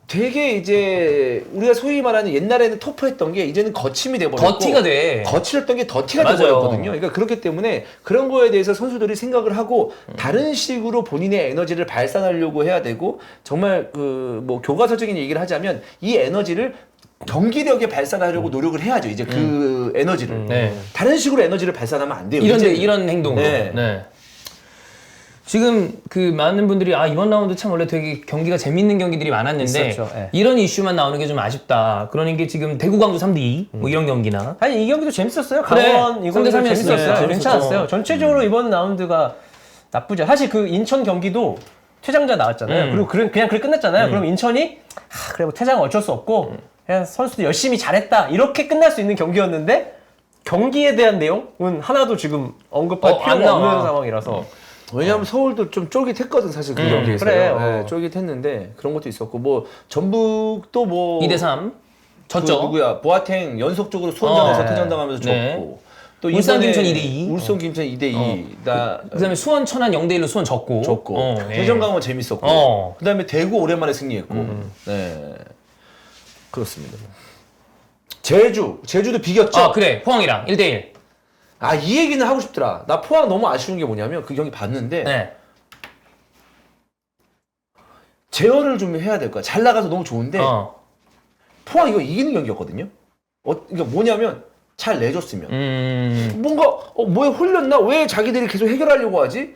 되게 이제 우리가 소위 말하는 옛날에는 터프했던 게 이제는 거침이 돼버렸고 더티가 돼. 거칠었던 게 더티가 맞아요. 돼버렸거든요. 그러니까 그렇기 때문에 그런 거에 대해서 선수들이 생각을 하고 다른 식으로 본인의 에너지를 발산하려고 해야 되고 정말 그 뭐 교과서적인 얘기를 하자면 이 에너지를 경기력에 발산하려고 노력을 해야죠. 이제 그 에너지를 다른 식으로 에너지를 발산하면 안 돼요. 이런 행동으로. 네. 지금 그 많은 분들이 이번 라운드 참 원래 되게 경기가 재밌는 경기들이 많았는데 있었죠. 네. 이런 이슈만 나오는 게 좀 아쉽다. 그러는 게 지금 대구 광주 3대2 뭐 이런 경기나 아니 이 경기도 재밌었어요. 그래. 강원 이 경기도 3대3 이었어요. 재밌었어요. 네, 괜찮았어요. 재밌었죠. 전체적으로 이번 라운드가 나쁘지 않아요. 사실 그 인천 경기도 퇴장자 나왔잖아요. 그리고 그냥 그래 끝났잖아요. 그럼 인천이 그래 뭐 퇴장 어쩔 수 없고 그냥 선수들 열심히 잘했다 이렇게 끝날 수 있는 경기였는데 경기에 대한 내용은 하나도 지금 언급할 안 필요가 나와. 없는 상황이라서 왜냐하면 서울도 좀 쫄깃했거든 사실 그 경기에서. 그래, 네, 쫄깃했는데 그런 것도 있었고 뭐 전북도 뭐 2대3 졌죠. 그 누구야 보아탱 연속적으로 수원전에서 퇴장당하면서 졌고 네. 또 울산 이번에 김천 2대2. 울산 김천 2대2 나 그다음에 수원 천안 0대1로 수원 졌고. 졌고 네. 대전 강원 재밌었고 그다음에 대구 오랜만에 승리했고 네 그렇습니다. 제주도 비겼죠. 아 그래 포항이랑 1대1. 아 이 얘기는 하고 싶더라. 나 포항 너무 아쉬운 게 뭐냐면 그 경기 봤는데 네. 제어를 좀 해야 될 거야. 잘 나가서 너무 좋은데 포항 이거 이기는 경기였거든요. 그러니까 뭐냐면 잘 내줬으면 뭔가 뭐에 홀렸나? 왜 자기들이 계속 해결하려고 하지?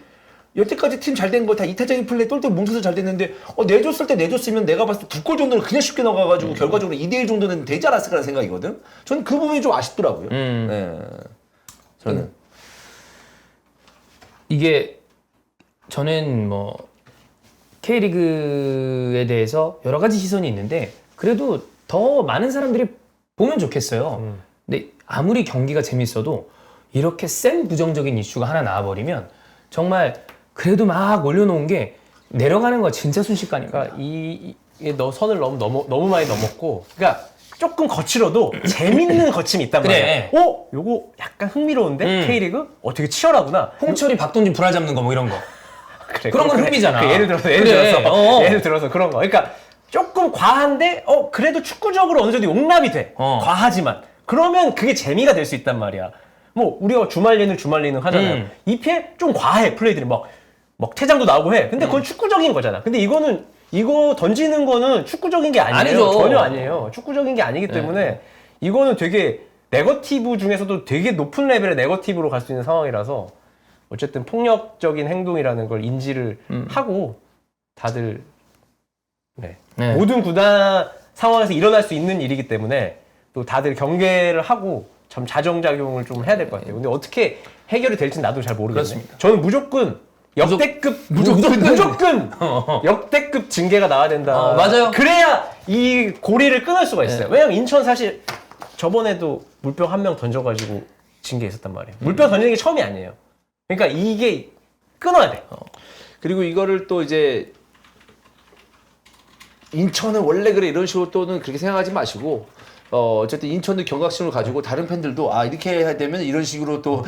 여태까지 팀 잘 된 거 다 이타적인 플레이 똘똘 뭉쳐서 잘 됐는데 내줬을 때 내줬으면 내가 봤을 때 2골 정도는 그냥 쉽게 나가가지고 결과적으로 2대1 정도는 되지 않았을까라는 생각이거든. 저는 그 부분이 좀 아쉽더라고요. 네. 저는 이게 저는 뭐 K리그에 대해서 여러 가지 시선이 있는데 그래도 더 많은 사람들이 보면 좋겠어요. 근데 아무리 경기가 재밌어도 이렇게 센 부정적인 이슈가 하나 나와버리면 정말 그래도 막 올려놓은 게 내려가는 거 진짜 순식간이에요. 그러니까 이게 너 선을 너무 많이 넘었고, 그러니까 조금 거칠어도 재밌는 거침이 있단 그래. 말이야. 요거 약간 흥미로운데 K리그 되게 치열하구나. 홍철이 박동진 불알 잡는 거 뭐 이런 거. 그래, 그런 건 그래. 흥미잖아. 예를 그래. 들어서 그런 거. 그러니까 조금 과한데 그래도 축구적으로 어느 정도 용납이 돼. 과하지만 그러면 그게 재미가 될 수 있단 말이야. 뭐 우리가 주말 예능 하잖아요. EPL 좀 과해 플레이들이 막 퇴장도 나오고 해. 근데 그건 축구적인 거잖아. 근데 이거 던지는 거는 축구적인 게 아니에요. 아니죠. 전혀 아니에요. 축구적인 게 아니기 때문에 이거는 되게 네거티브 중에서도 되게 높은 레벨의 네거티브로 갈 수 있는 상황이라서 어쨌든 폭력적인 행동이라는 걸 인지를 하고 다들 네. 모든 구단 상황에서 일어날 수 있는 일이기 때문에 또 다들 경계를 하고 참 자정작용을 좀 해야 될 것 같아요. 근데 어떻게 해결이 될지는 나도 잘 모르겠네요. 그렇습니다. 저는 무조건 무조건 역대급 징계가 나와야 된다. 맞아요. 그래야 이 고리를 끊을 수가 있어요. 왜냐면 인천 사실 저번에도 물병 한 명 던져가지고 징계 있었단 말이에요. 물병 던지는 게 처음이 아니에요. 그러니까 이게 끊어야 돼. 그리고 이거를 또 이제 인천은 원래 그래 이런 식으로 또는 그렇게 생각하지 마시고 어쨌든 인천도 경각심을 가지고 다른 팬들도 이렇게 해야 되면 이런 식으로 또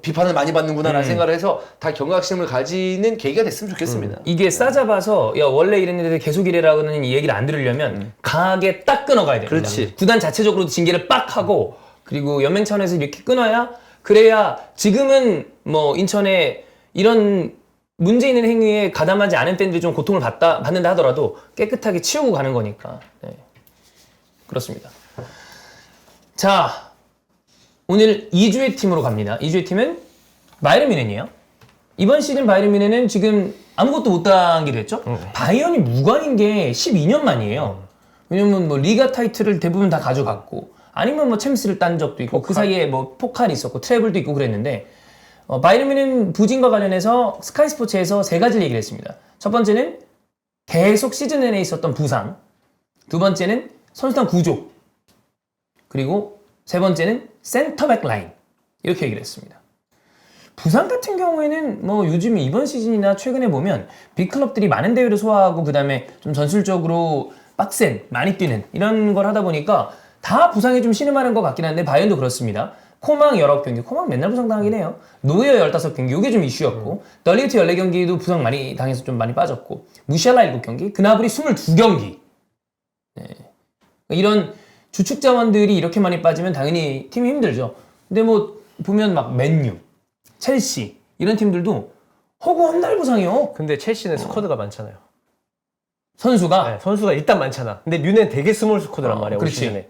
비판을 많이 받는구나라는 생각을 해서 다 경각심을 가지는 계기가 됐으면 좋겠습니다. 이게 싸잡아서 야 원래 이랬는데 계속 이래라고는 이 얘기를 안 들으려면 강하게 딱 끊어가야 됩니다. 그렇지. 구단 자체적으로도 징계를 빡 하고 그리고 연맹 차원에서 이렇게 끊어야 그래야 지금은 뭐 인천에 이런 문제 있는 행위에 가담하지 않은 팬들이 좀 고통을 받는다 하더라도 깨끗하게 치우고 가는 거니까. 네. 그렇습니다. 자, 오늘 2주의 팀으로 갑니다. 2주의 팀은 바이에른 뮌헨이에요. 이번 시즌 바이에른 뮌헨은 지금 아무것도 못 당기로 했죠. 바이언이 무관인 게 12년 만이에요. 왜냐면 뭐 리가 타이틀을 대부분 다 가져갔고 아니면 뭐 챔스를 딴 적도 있고 그 사이에 뭐 포칼이 있었고 트래블도 있고 그랬는데 바이에른 뮌헨 부진과 관련해서 스카이 스포츠에서 세 가지를 얘기를 했습니다. 첫 번째는 계속 시즌 내내 있었던 부상, 두 번째는 선수단 구조, 그리고 세 번째는 센터백 라인 이렇게 얘기를 했습니다. 부상 같은 경우에는 뭐 요즘 이번 시즌이나 최근에 보면 빅클럽들이 많은 대회를 소화하고 그 다음에 좀 전술적으로 빡센 많이 뛰는 이런 걸 하다 보니까 다 부상에 좀 신음하는 것 같긴 한데 바이언도 그렇습니다. 코망 19경기, 코망 맨날 부상당하긴 해요. 노이어 15경기, 이게 좀 이슈였고 덜리우트 14경기도 부상 많이 당해서 좀 많이 빠졌고 무시알라 7경기, 그나브리 22경기. 네. 이런 주축 자원들이 이렇게 많이 빠지면 당연히 팀이 힘들죠. 근데 뭐 보면 막 맨유, 첼시 이런 팀들도 허구 한 달 부상이요. 근데 첼시는 스쿼드가 많잖아요. 선수가 네, 선수가 일단 많잖아. 근데 뮌헨 되게 스몰 스쿼드란 말이야. 올 그렇지. 시즌에.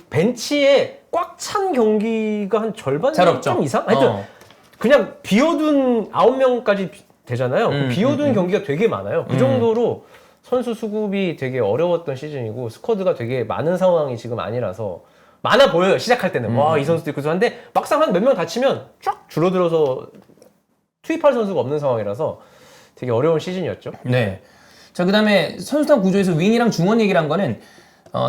벤치에 꽉 찬 경기가 한 절반 잘 없죠. 좀 이상? 하여튼 그냥 비워둔 9명까지 되잖아요. 그 비워둔 경기가 되게 많아요. 그 정도로 선수 수급이 되게 어려웠던 시즌이고 스쿼드가 되게 많은 상황이 지금 아니라서 많아 보여요. 시작할 때는. 와, 이 선수도 있고 한데 막상 한 몇 명 다치면 쫙 줄어들어서 투입할 선수가 없는 상황이라서 되게 어려운 시즌이었죠. 네. 자, 그 다음에 선수단 구조에서 윙이랑 중원 얘기를 한 거는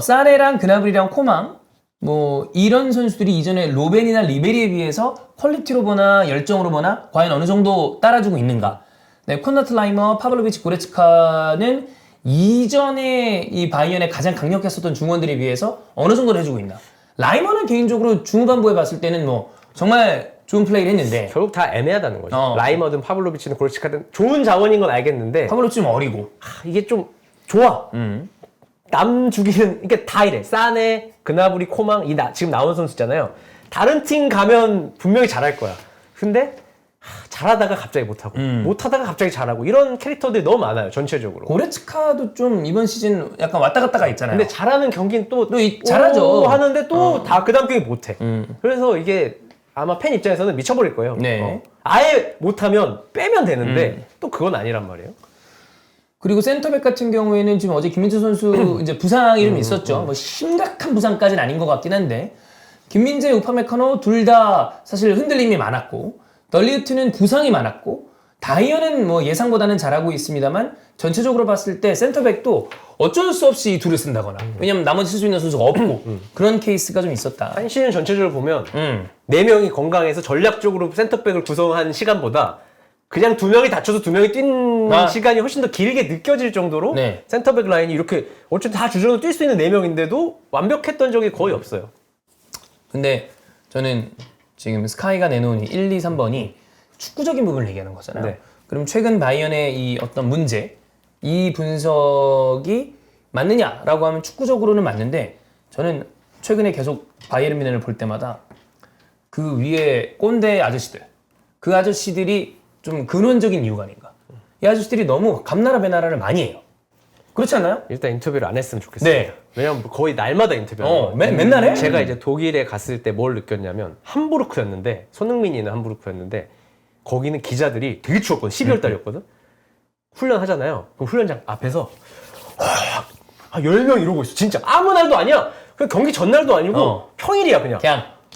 사레랑 그나브리랑 코망 뭐 이런 선수들이 이전에 로벤이나 리베리에 비해서 퀄리티로 보나 열정으로 보나 과연 어느 정도 따라주고 있는가. 네, 콘라트 라이머, 파블로비치, 고레츠카는 이전에 이 바이언에 가장 강력했었던 중원들에 비해서 어느 정도를 해주고 있나. 라이머는 개인적으로 중후반부에 봤을 때는 뭐 정말 좋은 플레이를 했는데 결국 다 애매하다는 거죠. 라이머든 파블로비치든 고르치카든 좋은 자원인 건 알겠는데 파블로비치 좀 어리고. 이게 좀 좋아. 남 죽이는 이게 다 이래. 사네, 그나브리, 코망 지금 나온 선수 있잖아요. 다른 팀 가면 분명히 잘할 거야. 근데 잘하다가 갑자기 못하고 못하다가 갑자기 잘하고 이런 캐릭터들이 너무 많아요. 전체적으로. 고레츠카도 좀 이번 시즌 약간 왔다 갔다가 있잖아요. 근데 잘하는 경기는 또 잘하죠. 하는데 또 다 그 다음 경기 못해. 그래서 이게 아마 팬 입장에서는 미쳐버릴 거예요. 네. 아예 못하면 빼면 되는데 또 그건 아니란 말이에요. 그리고 센터백 같은 경우에는 지금 어제 김민재 선수 이제 부상이 좀 있었죠. 뭐 심각한 부상까지는 아닌 것 같긴 한데 김민재, 우파메카노 둘 다 사실 흔들림이 많았고 덜리우트는 부상이 많았고 다이어는 뭐 예상보다는 잘하고 있습니다만 전체적으로 봤을 때 센터백도 어쩔 수 없이 이 둘을 쓴다거나 왜냐면 나머지 쓸 수 있는 선수가 없고 그런 케이스가 좀 있었다. 한 시즌 전체적으로 보면 4명이 건강해서 전략적으로 센터백을 구성한 시간보다 그냥 2명이 다쳐서 2명이 뛴 시간이 훨씬 더 길게 느껴질 정도로 네. 센터백 센터백 라인이 이렇게 어쨌든 다 주전으로 뛸 수 있는 4명인데도 완벽했던 적이 거의 없어요. 근데 저는 지금 스카이가 내놓은 1, 2, 3번이 축구적인 부분을 얘기하는 거잖아요. 네. 그럼 최근 바이언의 이 어떤 문제, 이 분석이 맞느냐라고 하면 축구적으로는 맞는데 저는 최근에 계속 바이에른 뮌헨을 볼 때마다 그 위에 꼰대 아저씨들, 그 아저씨들이 좀 근원적인 이유가 아닌가. 이 아저씨들이 너무 감나라 배나라를 많이 해요. 그렇지 않나요? 일단 인터뷰를 안 했으면 좋겠어요. 네. 왜냐면 거의 날마다 인터뷰하는 거예요. 맨날 해? 제가 이제 독일에 갔을 때 뭘 느꼈냐면 함부르크였는데 손흥민이 있는 함부르크였는데 거기는 기자들이 되게 추웠거든. 12월 달이었거든. 훈련하잖아요. 그럼 훈련장 앞에서 10명 이러고 있어. 진짜 아무 날도 아니야. 그 경기 전날도 아니고 평일이야 그냥.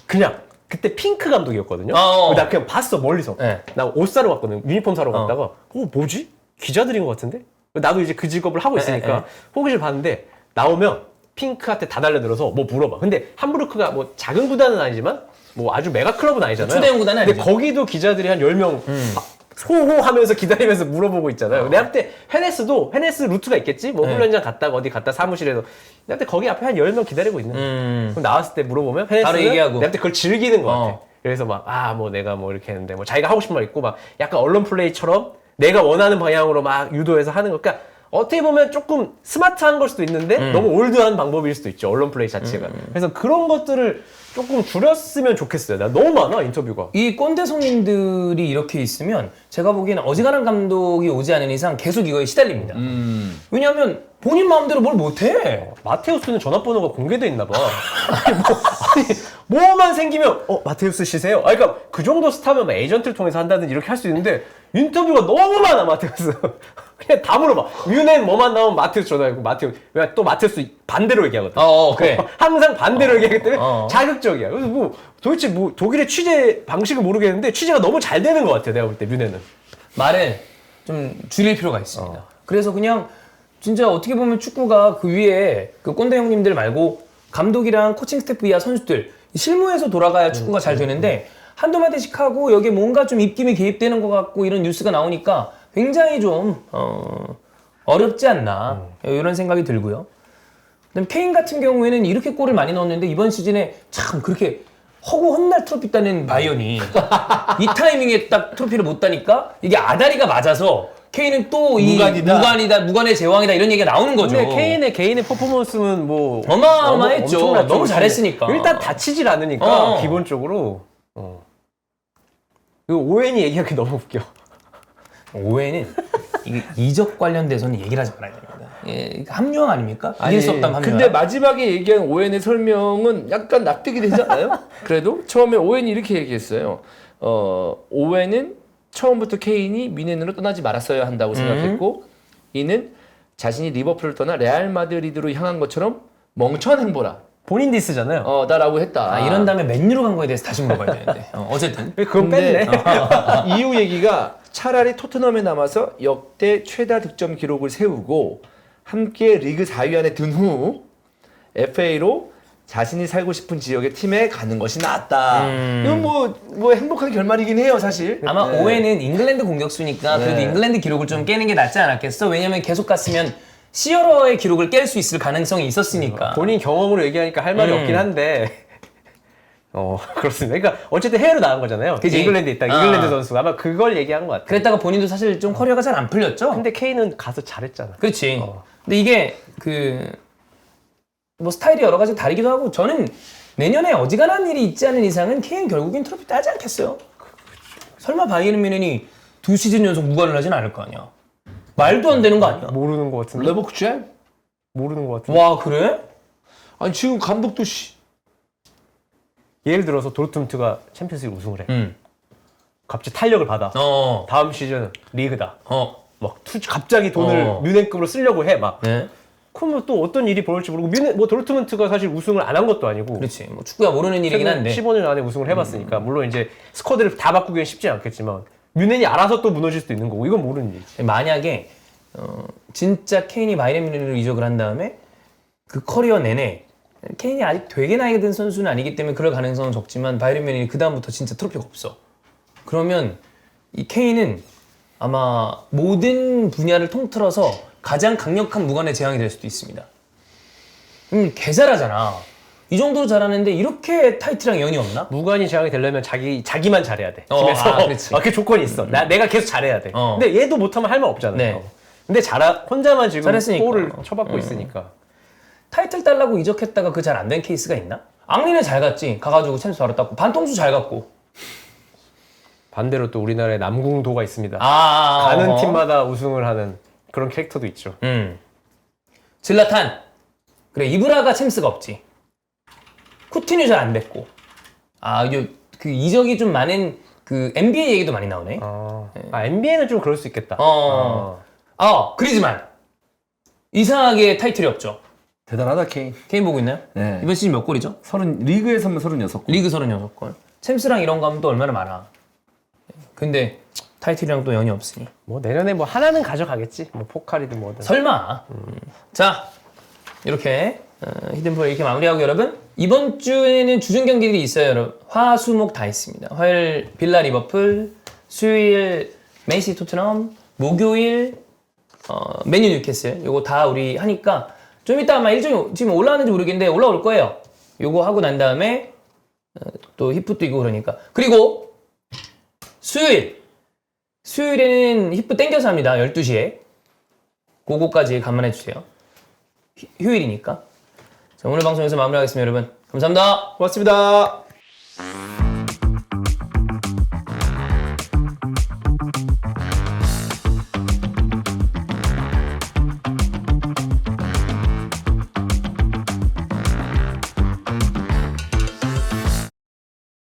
그냥. 그때 핑크 감독이었거든요. 나 그냥 봤어 멀리서. 네. 나 옷 사러 갔거든. 유니폼 사러 갔다가 뭐지? 기자들인 것 같은데? 나도 이제 그 직업을 하고 있으니까 호기심 봤는데 나오면 핑크한테 다 달려들어서 뭐 물어봐. 근데 함부르크가 뭐 작은 구단은 아니지만 뭐 아주 메가 클럽은 아니잖아요. 초대형 구단은 근데 아니죠. 거기도 기자들이 한 10명 소호하면서 기다리면서 물어보고 있잖아요. 내가 볼 때 헤네스 루트가 있겠지? 뭐 훈련장 갔다가 어디 갔다 사무실에서 내가 볼 때 거기 앞에 한 10명 기다리고 있는 거야. 그럼 나왔을 때 물어보면 바로 헤네스는 얘기하고. 내가 볼 때 그걸 즐기는 것 같아. 그래서 막 뭐 내가 뭐 이렇게 했는데 뭐 자기가 하고 싶은 말 있고 막 약간 언론 플레이처럼 내가 원하는 방향으로 막 유도해서 하는 거. 그러니까 어떻게 보면 조금 스마트한 걸 수도 있는데 너무 올드한 방법일 수도 있죠. 언론 플레이 자체가. 그래서 그런 것들을 조금 줄였으면 좋겠어요. 나 너무 많아 인터뷰가. 이 꼰대 성인들이 이렇게 있으면 제가 보기에는 어지간한 감독이 오지 않은 이상 계속 이거에 시달립니다. 왜냐하면 본인 마음대로 뭘 못해. 마테우스는 전화번호가 공개돼 있나 봐. 아니, 뭐만 생기면 마테우스 씨세요? 그러니까 그 정도 스타면 막 에이전트를 통해서 한다든지 이렇게 할 수 있는데 인터뷰가 너무 많아 마테우스. 그냥 다 물어봐. 뮤넨 뭐만 나오면 마테우스 전화하고 마테우스. 왜 또 마테우스 반대로 얘기하거든. 그래. 항상 반대로 얘기하기 때문에 자극적이야. 그래서 뭐 도대체 뭐 독일의 취재 방식을 모르겠는데 취재가 너무 잘 되는 것 같아요. 내가 볼 때 뮤넨은. 말을 좀 줄일 필요가 있습니다. 그래서 그냥 진짜 어떻게 보면 축구가 그 위에 그 꼰대 형님들 말고 감독이랑 코칭 스태프 이하 선수들 실무에서 돌아가야 축구가 잘 되는데 한두 마디씩 하고 여기에 뭔가 좀 입김이 개입되는 것 같고 이런 뉴스가 나오니까 굉장히 좀 어렵지 않나 이런 생각이 들고요. 그다음 케인 같은 경우에는 이렇게 골을 많이 넣었는데 이번 시즌에 참 그렇게 허구 헛날 트로피 따는 바이언이 이 타이밍에 딱 트로피를 못 따니까 이게 아다리가 맞아서 케인은 또 이 무관의 제왕이다 이런 얘기가 나오는 거죠. 근데 케인의 개인의 퍼포먼스는 뭐 어마어마했죠. 엄청났죠. 너무 잘했으니까. 일단 다치질 않으니까 기본적으로. 그 오웬이 얘기하기 너무 웃겨. 오해는 이게 이적 관련돼서는 얘기를 하지 말아야 됩니다. 예, 합류왕 아닙니까? 이길 수 없다면 합류왕. 근데 마지막에 얘기한 오웬의 설명은 약간 납득이 되지 않아요? 그래도 처음에 오웬이 이렇게 얘기했어요. 오웬은 처음부터 케인이 뮌헨으로 떠나지 말았어야 한다고 생각했고 이는 자신이 리버풀을 떠나 레알 마드리드로 향한 것처럼 멍청한 행보라. 본인 디스잖아요. 나라고 했다. 이런 다음에 맨유로 간 거에 대해서 다시 물어봐야 되는데. 어쨌든. 그건 뺐네. 이후 얘기가 차라리 토트넘에 남아서 역대 최다 득점 기록을 세우고 함께 리그 4위 안에 든 후 FA로 자신이 살고 싶은 지역의 팀에 가는 것이 낫다. 이건 뭐 행복한 결말이긴 해요, 사실. 아마 네. 오웬은 잉글랜드 공격수니까 그래도 네. 잉글랜드 기록을 좀 깨는 게 낫지 않았겠어? 왜냐면 계속 갔으면 시어러의 기록을 깰 수 있을 가능성이 있었으니까. 본인 경험으로 얘기하니까 할 말이 없긴 한데 그렇습니다. 그러니까 어쨌든 해외로 나간 거잖아요. 그치? 잉글랜드에 있다. 잉글랜드 선수가 아마 그걸 얘기한 것 같아요. 그랬다가 본인도 사실 좀 커리어가 잘 안 풀렸죠? 근데 케인은 가서 잘했잖아. 그렇지. 근데 이게 뭐 스타일이 여러 가지 다르기도 하고 저는 내년에 어지간한 일이 있지 않은 이상은 케인 결국엔 트로피 따지 않겠어요. 설마 바이에른 뮌헨이 2시즌 연속 무관을 하진 않을 거 아니야. 말도 안 되는 거 아니야. 모르는 것 같은데. 레버쿠젠? 모르는 것 같은데. 와 그래? 아니 지금 감독도 예를 들어서 도르트문트가 챔피언스리그 우승을 해. 갑자기 탄력을 받아. 다음 시즌 리그다. 막 갑자기 돈을 뮌헨급으로 쓰려고 해 막. 네. 그러면 또 어떤 일이 벌어질지 모르고 뭐 도르트문트가 사실 우승을 안 한 것도 아니고. 그렇지. 뭐 축구야 모르는 일이긴 한데. 15년 안에 우승을 해봤으니까 물론 이제 스쿼드를 다 바꾸기는 쉽지 않겠지만 뮌헨이 알아서 또 무너질 수도 있는 거고 이건 모르는 일이지. 만약에 진짜 케인이 바이에른 뮌헨으로 이적을 한 다음에 그 커리어 내내 케인이 아직 되게 나이가 든 선수는 아니기 때문에 그럴 가능성은 적지만 바이에른 뮌헨이 그 다음부터 진짜 트로피가 없어. 그러면 이 케인은 아마 모든 분야를 통틀어서 가장 강력한 무관의 재앙이 될 수도 있습니다. 개 잘하잖아. 이 정도로 잘하는데 이렇게 타이틀이랑 연이 없나? 무관이 재앙이 되려면 자기만 잘해야 돼. 팀에서. 그렇지. 그 조건이 있어. 내가 계속 잘해야 돼. 근데 얘도 못하면 할 말 없잖아요. 네. 근데 혼자만 지금 잘했으니까. 골을 쳐받고 있으니까. 타이틀 달라고 이적했다가 그 잘 안 된 케이스가 있나? 앙리는 잘 갔지. 가가지고 챔스 바로 땄고 반통수 잘 갔고. 반대로 또 우리나라에 남궁도가 있습니다. 가는 가는 팀마다 우승을 하는 그런 캐릭터도 있죠. 질라탄. 그래 이브라가 챔스가 없지. 쿠티뉴 잘 안 됐고. 이게 그 이적이 좀 많은 그 NBA 얘기도 많이 나오네. NBA는 좀 그럴 수 있겠다. 그리즈만. 이상하게 타이틀이 없죠. 대단하다 케인. 케인 보고 있나요? 네. 이번 시즌 몇 골이죠? 리그에서만 36골. 리그 36골. 챔스랑 이런 거 하면 또 얼마나 많아. 근데 타이틀이랑 또 연이 없으니. 뭐 내년에 뭐 하나는 가져가겠지. 뭐 포칼이든 뭐든. 설마. 자, 이렇게 히든풀 이렇게 마무리하고 여러분 이번 주에는 주중 경기들이 있어요. 여러분. 화, 수, 목 다 있습니다. 화요일 빌라 리버풀, 수요일 맨시티 토트넘, 목요일 맨유 뉴캐슬. 요거 다 우리 하니까 좀 이따 아마 일정이 지금 올라왔는지 모르겠는데 올라올 거예요. 요거 하고 난 다음에 또 히프도 있고 그러니까. 그리고 수요일에는 히프 땡겨서 합니다. 12시에. 그거까지 감안해 주세요. 휴일이니까. 자, 오늘 방송 여기서 마무리하겠습니다, 여러분. 감사합니다. 고맙습니다.